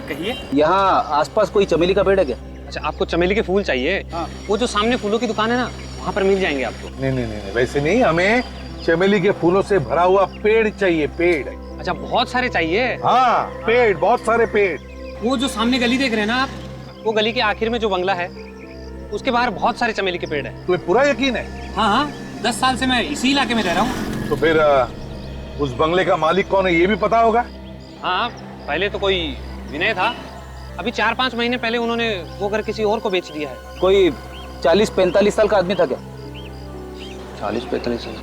[SPEAKER 15] कहिए।
[SPEAKER 3] यहाँ आसपास कोई चमेली का पेड़ है क्या?
[SPEAKER 15] अच्छा, आपको चमेली के फूल चाहिए? हाँ। वो जो सामने फूलों की दुकान है ना, वहाँ पर मिल जाएंगे आपको।
[SPEAKER 7] नहीं नहीं नहीं, वैसे नहीं, हमें चमेली के फूलों से भरा हुआ पेड़ चाहिए, पेड़।
[SPEAKER 12] अच्छा, बहुत सारे चाहिए?
[SPEAKER 7] हाँ, पेड़, बहुत सारे पेड़।
[SPEAKER 12] वो जो सामने गली देख रहे हैं ना आप, वो गली के आखिर में जो बंगला है, उसके बाहर बहुत सारे चमेली के पेड़ हैं।
[SPEAKER 7] तुम्हें पूरा यकीन है?
[SPEAKER 12] हाँ हाँ, 10 साल से मैं इसी इलाके में रह रहा हूँ।
[SPEAKER 7] तो फिर उस बंगले का मालिक कौन है ये भी पता होगा?
[SPEAKER 12] हाँ, पहले तो कोई विनय था, अभी 4-5 महीने पहले उन्होंने वो घर किसी और को बेच दिया है।
[SPEAKER 15] कोई 40-45 साल का आदमी था क्या?
[SPEAKER 12] 40-45 साल?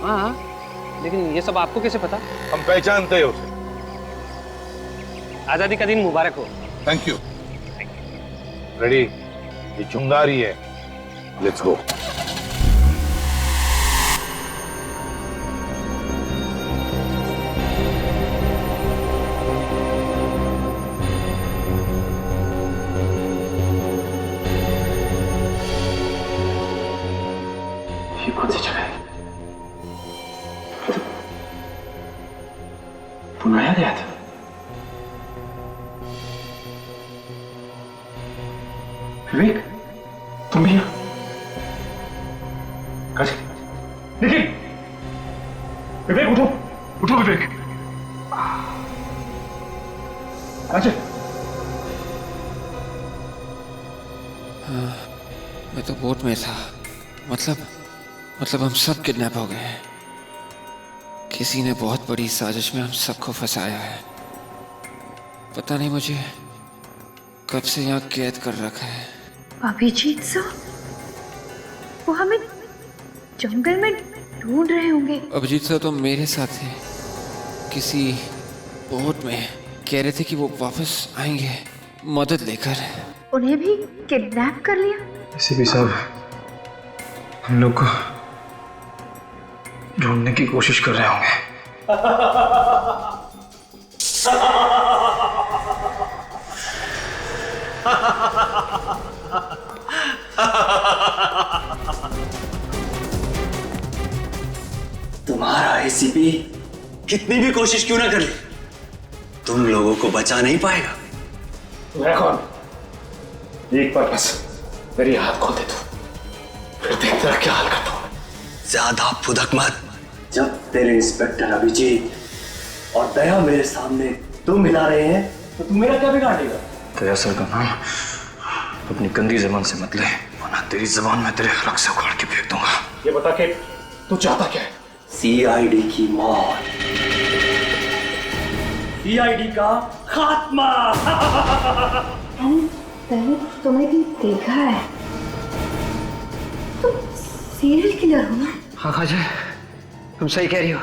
[SPEAKER 12] हाँ हाँ, लेकिन ये सब आपको कैसे पता?
[SPEAKER 7] हम पहचानते हैं उसे।
[SPEAKER 12] आजादी का दिन मुबारक हो।
[SPEAKER 7] Thank you. रेडी? ये चुंगारी है। Let's go.
[SPEAKER 3] ये कौन सी जगह है? बनाया गया था। विवेक, तुम भी यहाँ? निखिल, विवेक उठो, उठो विवेक। काजल,
[SPEAKER 13] मैं तो बोट में था। मतलब हम सब किडनैप हो गए हैं। किसी ने बहुत बड़ी साजिश में हम सबको फंसाया है। पता नहीं मुझे कब से यहाँ कैद कर रखा है।
[SPEAKER 10] अभिजीत सर, वो हमें जंगल में ढूंढ रहे होंगे।
[SPEAKER 13] अभिजीत सर तो मेरे साथ थे, किसी बोट में। कह रहे थे कि वो वापस आएंगे मदद लेकर।
[SPEAKER 10] उन्हें भी किडनैप कर लिया?
[SPEAKER 3] एसीपी साहब, हम लोग को ढूंढने की कोशिश कर रहे होंगे।
[SPEAKER 2] तुम्हारा एसीपी कितनी भी कोशिश क्यों ना कर ले, तुम लोगों को बचा नहीं पाएगा।
[SPEAKER 3] मैं कौन? एक बार बस मेरी हाथ खोल दे तू, फिर देख तेरा क्या हाल करता हूं।
[SPEAKER 2] ज्यादा फुदक मत। जब तेरे इंस्पेक्टर अभिजीत और दया मेरे सामने तुम मिला रहे हैं तो तुम मेरा क्या बिगाड़ लेगा?
[SPEAKER 3] दया सर का नाम अपनी गंदी जबान से मत ले, वरना तेरी जबान में तेरे हलक से उखाड़ के फेंक दूंगा। ये बता के तू चाहता क्या है?
[SPEAKER 2] सीआईडी की मौत, सीआईडी का खात्मा।
[SPEAKER 10] मैंने तुम्हें भी देखा है, तुम सीरियल किलर हो ना?
[SPEAKER 12] हाँ काजल, तुम सही कह रही हो,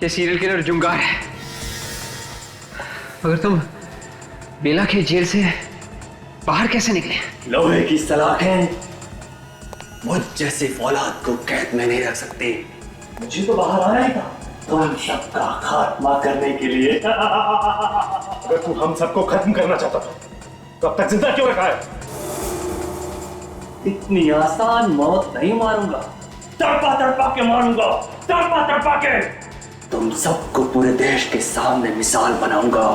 [SPEAKER 12] ये सीरियल किलर जुंगार है। मगर तुम बेला के जेल से बाहर कैसे निकले?
[SPEAKER 2] लोहे की सलाखें मुझ जैसे फौलाद को कैद में नहीं रख सकते। मुझे तो बाहर आना ही था, तुम सबका खात्मा करने के लिए।
[SPEAKER 3] अगर तू हम सबको खत्म करना चाहता था तो अब तक जिंदा क्यों रखा है?
[SPEAKER 2] इतनी आसान मौत नहीं मारूंगा, तड़पा तड़पा के मारूंगा, तड़पा तड़पा के। तुम सबको पूरे देश के सामने मिसाल बनाऊंगा।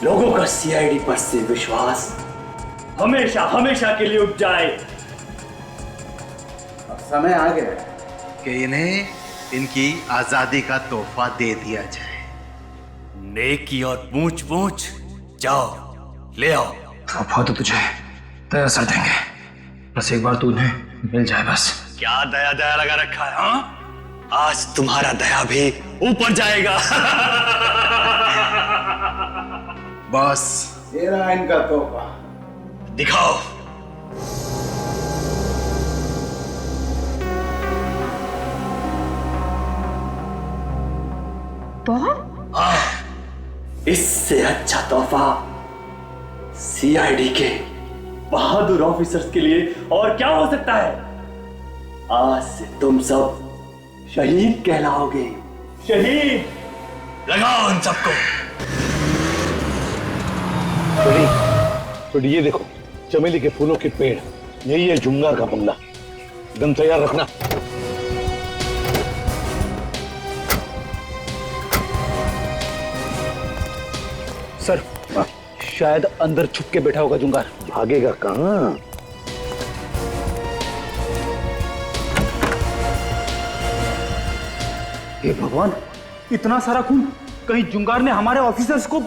[SPEAKER 2] लोगों का सीआईडी पर से विश्वास हमेशा हमेशा के लिए उठ जाए।
[SPEAKER 19] अब समय आ गया कि इन्हें इनकी आजादी का तोहफा दे दिया जाए।
[SPEAKER 2] नेकी और पूछ पूछ, जाओ ले आओ।
[SPEAKER 3] तोहफा तो तुझे दया सर देंगे, बस एक बार तू उन्हें मिल जाए बस।
[SPEAKER 2] क्या दया दया लगा रखा है? हाँ, आज तुम्हारा दया भी ऊपर जाएगा।
[SPEAKER 19] बस ये रहा इनका तोहफा,
[SPEAKER 2] दिखाओ।
[SPEAKER 10] बॉम्ब?
[SPEAKER 2] हाँ, इससे अच्छा तोहफा सीआईडी के बहादुर ऑफिसर्स के लिए और क्या हो सकता है? आज से तुम सब शहीद कहलाओगे। शहीद। लगाओ उन सबको।
[SPEAKER 7] तो ये देखो, चमेली के फूलों के पेड़, यही है जुंगार का बंगला। गन तैयार रखना।
[SPEAKER 3] सर, शायद अंदर छुप के बैठा होगा जुंगार।
[SPEAKER 7] भागेगा कहां?
[SPEAKER 3] हे भगवान,
[SPEAKER 11] इतना सारा खून, कहीं जुंगार ने हमारे ऑफिसर्स को?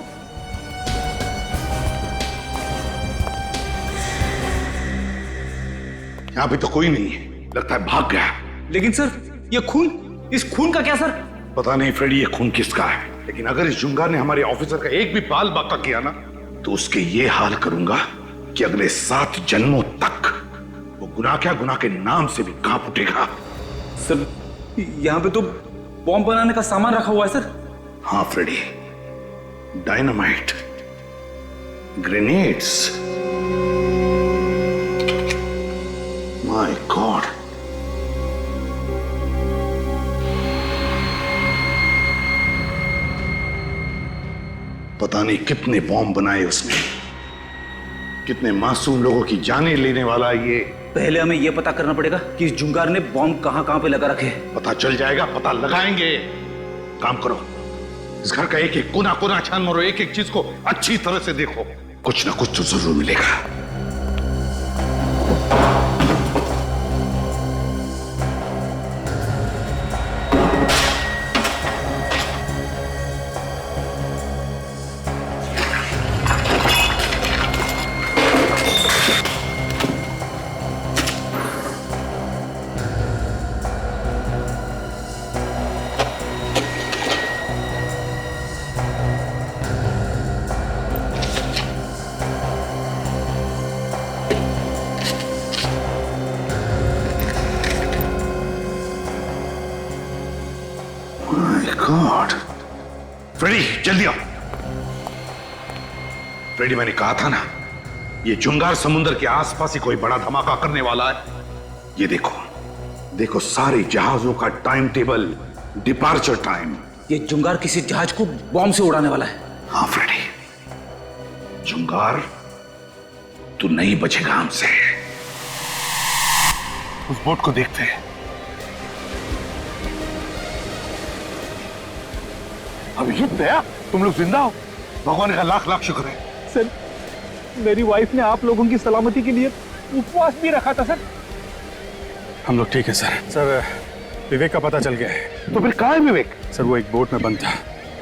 [SPEAKER 7] यहाँ पे तो कोई नहीं है, लगता है भाग गया।
[SPEAKER 15] लेकिन सर ये खून, इस खून का क्या सर?
[SPEAKER 7] पता नहीं फ्रेडी ये खून किसका है, लेकिन अगर इस जुंगार ने हमारे ऑफिसर का एक भी बाल बाका किया ना, तो उसके ये हाल करूंगा कि अगले 7 जन्मों तक वो गुनाह क्या, गुनाह के नाम से भी कांप उठेगा।
[SPEAKER 15] सर यहाँ पे तो बॉम्ब बनाने का सामान रखा हुआ है सर।
[SPEAKER 7] हाँ Freddy, dynamite, grenades. My god, पता नहीं कितने बॉम्ब बनाए उसने, कितने मासूम लोगों की जानें लेने वाला ये।
[SPEAKER 15] पहले हमें यह पता करना पड़ेगा कि इस जुंगार ने बॉम्ब कहां कहां पे लगा रखे।
[SPEAKER 7] पता चल जाएगा, पता लगाएंगे। काम करो, इस घर का एक एक कोना कोना छान मारो, एक एक चीज को अच्छी तरह से देखो, कुछ ना कुछ तो जरूर मिलेगा। गॉड, फ्रेडी जल्दी आओ। फ्रेडी मैंने कहा था ना, ये जुंगार समुद्र के आसपास ही कोई बड़ा धमाका करने वाला है। ये देखो, देखो सारे जहाजों का टाइम टेबल, डिपार्चर टाइम।
[SPEAKER 15] ये जुंगार किसी जहाज को बॉम्ब से उड़ाने वाला है।
[SPEAKER 7] हाँ फ्रेडी, जुंगार तू नहीं बचेगा हमसे। उस बोट को देखते हैं। अभिजीत दया, तुम लोग जिंदा हो, भगवान का लाख लाख शुक्र है।
[SPEAKER 11] सर मेरी वाइफ ने आप लोगों की सलामती के लिए उपवास भी रखा था सर।
[SPEAKER 5] हम लोग ठीक है सर। सर विवेक का पता चल गया है।
[SPEAKER 7] तो फिर कहाँ है विवेक?
[SPEAKER 5] सर वो एक बोट में बंद था,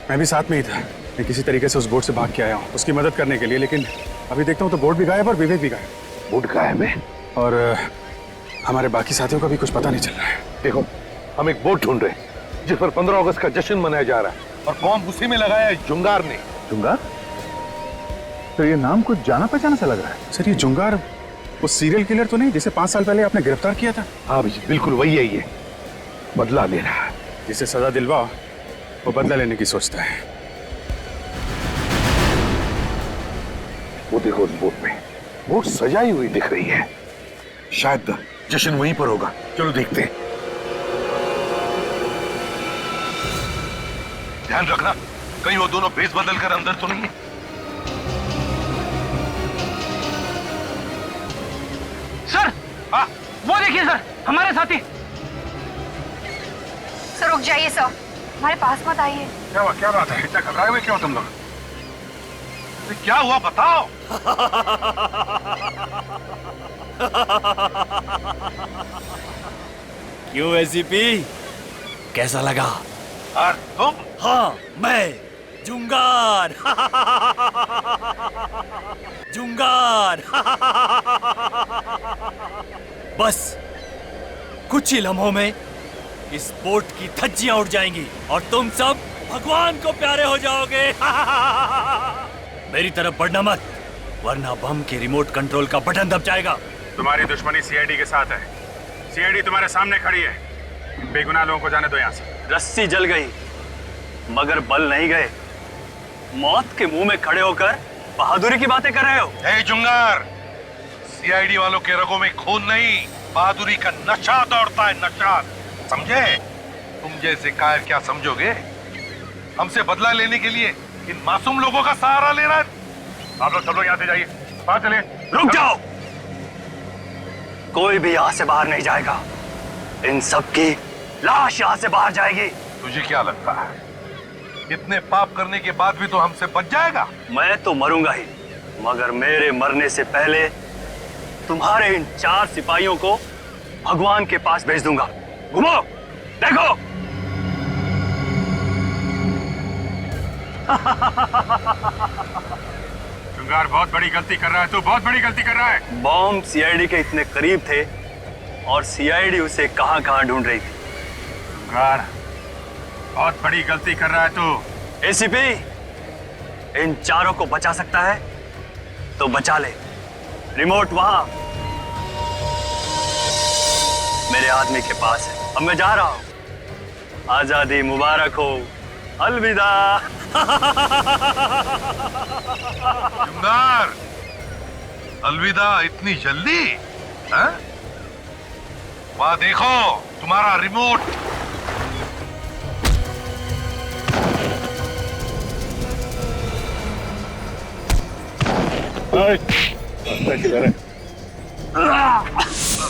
[SPEAKER 5] मैं भी साथ में ही था। मैं किसी तरीके से उस बोट से भाग के आया हूँ उसकी मदद करने के लिए, लेकिन अभी देखता हूँ तो बोट भी गायब और विवेक भी गायब।
[SPEAKER 7] बोट गायब है
[SPEAKER 5] और हमारे बाकी साथियों का भी कुछ पता नहीं चल रहा है।
[SPEAKER 7] देखो, हम एक बोट ढूंढ रहे हैं जिस पर 15 अगस्त का जश्न मनाया जा रहा है, और बॉम्ब उसी में लगाया है जुंगार ने।
[SPEAKER 5] जुंगार? तो ये नाम कुछ जाना पहचाना सा लग रहा है। सर ये जुंगार वो सीरियल किलर तो नहीं जिसे 5 साल पहले आपने गिरफ्तार किया था?
[SPEAKER 7] हाँ अभिजीत, बिल्कुल वही है। ये बदला ले रहा है।
[SPEAKER 5] जिसे सजा दिलवाओ वो बदला लेने की सोचता है।
[SPEAKER 7] वो देखो उस बोट में, बोट सजाई हुई दिख रही है, शायद जश्न वहीं पर होगा। चलो देखते हैं। ध्यान रखना कहीं वो दोनों भेस बदल कर अंदर तो नहीं है।
[SPEAKER 11] सर वो देखिए सर, हमारे साथी।
[SPEAKER 10] सर रुक जाइए सर, हमारे पास मत आइए।
[SPEAKER 7] क्या हुआ, क्या बात है? इतना घबराए हुए क्यों तुम लोग? क्या हुआ बताओ।
[SPEAKER 23] क्यों एसीपी, कैसा लगा?
[SPEAKER 7] और तुम?
[SPEAKER 23] हाँ मैं जुंगार। जुंगार। बस कुछ ही लम्हों में इस बोट की धज्जियां उड़ जाएंगी और तुम सब भगवान को प्यारे हो जाओगे। मेरी तरफ बढ़ना मत, वरना बम के रिमोट कंट्रोल का बटन दब जाएगा।
[SPEAKER 5] तुम्हारी दुश्मनी सीआईडी के साथ है। सीआईडी तुम्हारे सामने खड़ी है। बेगुनाह लोगों को जाने दो यहाँ से।
[SPEAKER 17] रस्सी जल गई मगर बल नहीं गए। मौत के मुंह में खड़े होकर बहादुरी की बातें कर रहे हो।
[SPEAKER 7] हे जुंगार, सीआईडी वालों के रगों में खून नहीं, बहादुरी का नशा दौड़ता है, नशा। समझे? तुम जैसे कायर क्या समझोगे? हमसे बदला लेने के लिए इन मासूम लोगों का सहारा ले रहा है। आप लोग सब लोग यहाँ से जाइए, बाहर चलिए।
[SPEAKER 17] रुक जाओ, कोई भी यहाँ से बाहर नहीं जाएगा। इन सब की लाश यहाँ से बाहर जाएगी।
[SPEAKER 7] तुझे क्या लगता है इतने पाप करने के बाद भी तो हमसे बच जाएगा?
[SPEAKER 17] मैं तो मरूंगा ही, मगर मेरे मरने से पहले तुम्हारे इन 4 सिपाहियों को भगवान के पास भेज दूंगा। घुमो, देखो।
[SPEAKER 6] जुंगार बहुत बड़ी गलती कर रहा है, तू बहुत बड़ी गलती कर रहा है।
[SPEAKER 17] बॉम्ब सीआईडी के इतने करीब थे और सीआईडी उसे कहां कहां ढूंढ रही थी।
[SPEAKER 6] जुंगार बहुत बड़ी गलती कर रहा है तू।
[SPEAKER 17] एसीपी, इन चारों को बचा सकता है तो बचा ले। रिमोट वहां मेरे आदमी के पास है। अब मैं जा रहा हूं। आजादी मुबारक हो। अलविदा।
[SPEAKER 7] जुंगार, अलविदा इतनी जल्दी? हाँ? वहां देखो तुम्हारा रिमोट।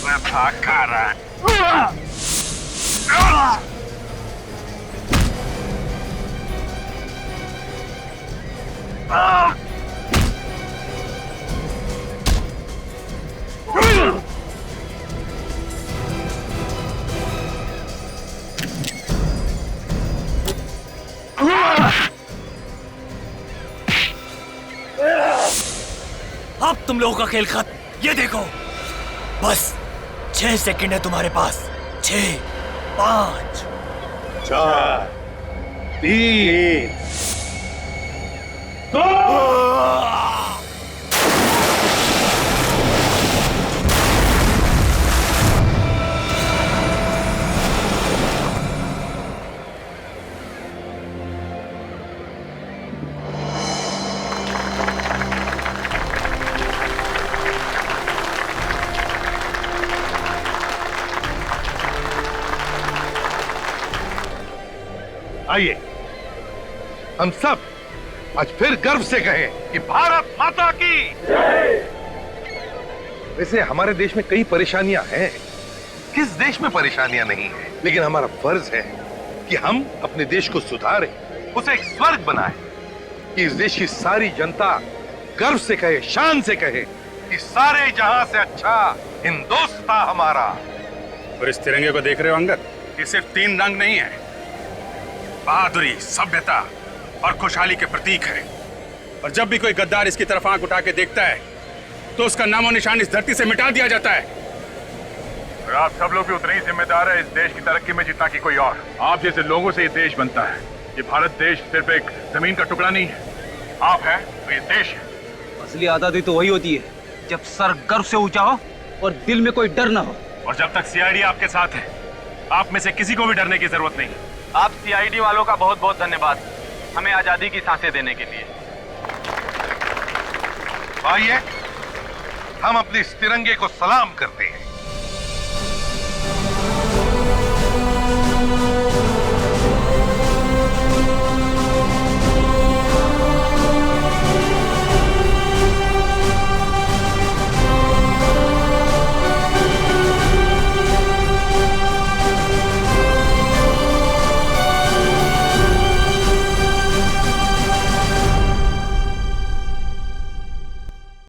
[SPEAKER 6] मैं भाग खा रहा है।
[SPEAKER 23] अब तुम लोगों का खेल खत्म। ये देखो, बस 6 सेकंड है तुम्हारे पास। 6, 5,
[SPEAKER 7] 4, 3, 2। आइए हम सब आज फिर गर्व से कहें कि भारत माता की जय। वैसे हमारे देश में कई परेशानियां हैं, किस देश में परेशानियां नहीं है, लेकिन हमारा फर्ज है कि हम अपने देश को सुधारें, उसे एक स्वर्ग बनाएं, कि इस देश की सारी जनता गर्व से कहे, शान से कहे कि सारे जहां से अच्छा हिंदुस्तान हमारा।
[SPEAKER 5] और इस तिरंगे को देख रहे हो अंगद, ये सिर्फ 3 रंग नहीं है, बहादुरी, सभ्यता और खुशहाली के प्रतीक है। और जब भी कोई गद्दार इसकी तरफ आंख उठा के देखता है तो उसका नामो निशान इस धरती से मिटा दिया जाता है।
[SPEAKER 6] और आप सब लोग भी उतने ही जिम्मेदार है इस देश की तरक्की में जितना कि कोई और। आप जैसे लोगों से ये देश बनता है। ये भारत देश सिर्फ एक जमीन का टुकड़ा नहीं है, आप है तो ये देश है।
[SPEAKER 15] असली आजादी तो वही होती है जब सर गर्व से ऊंचा हो और दिल में कोई डर ना हो।
[SPEAKER 6] और जब तक सीआईडी आपके साथ है, आप में से किसी को भी डरने की जरूरत नहीं।
[SPEAKER 12] आप सीआईडी वालों का बहुत बहुत धन्यवाद, हमें आजादी की सांसें देने के लिए।
[SPEAKER 7] आइए हम अपने इस तिरंगे को सलाम करते हैं।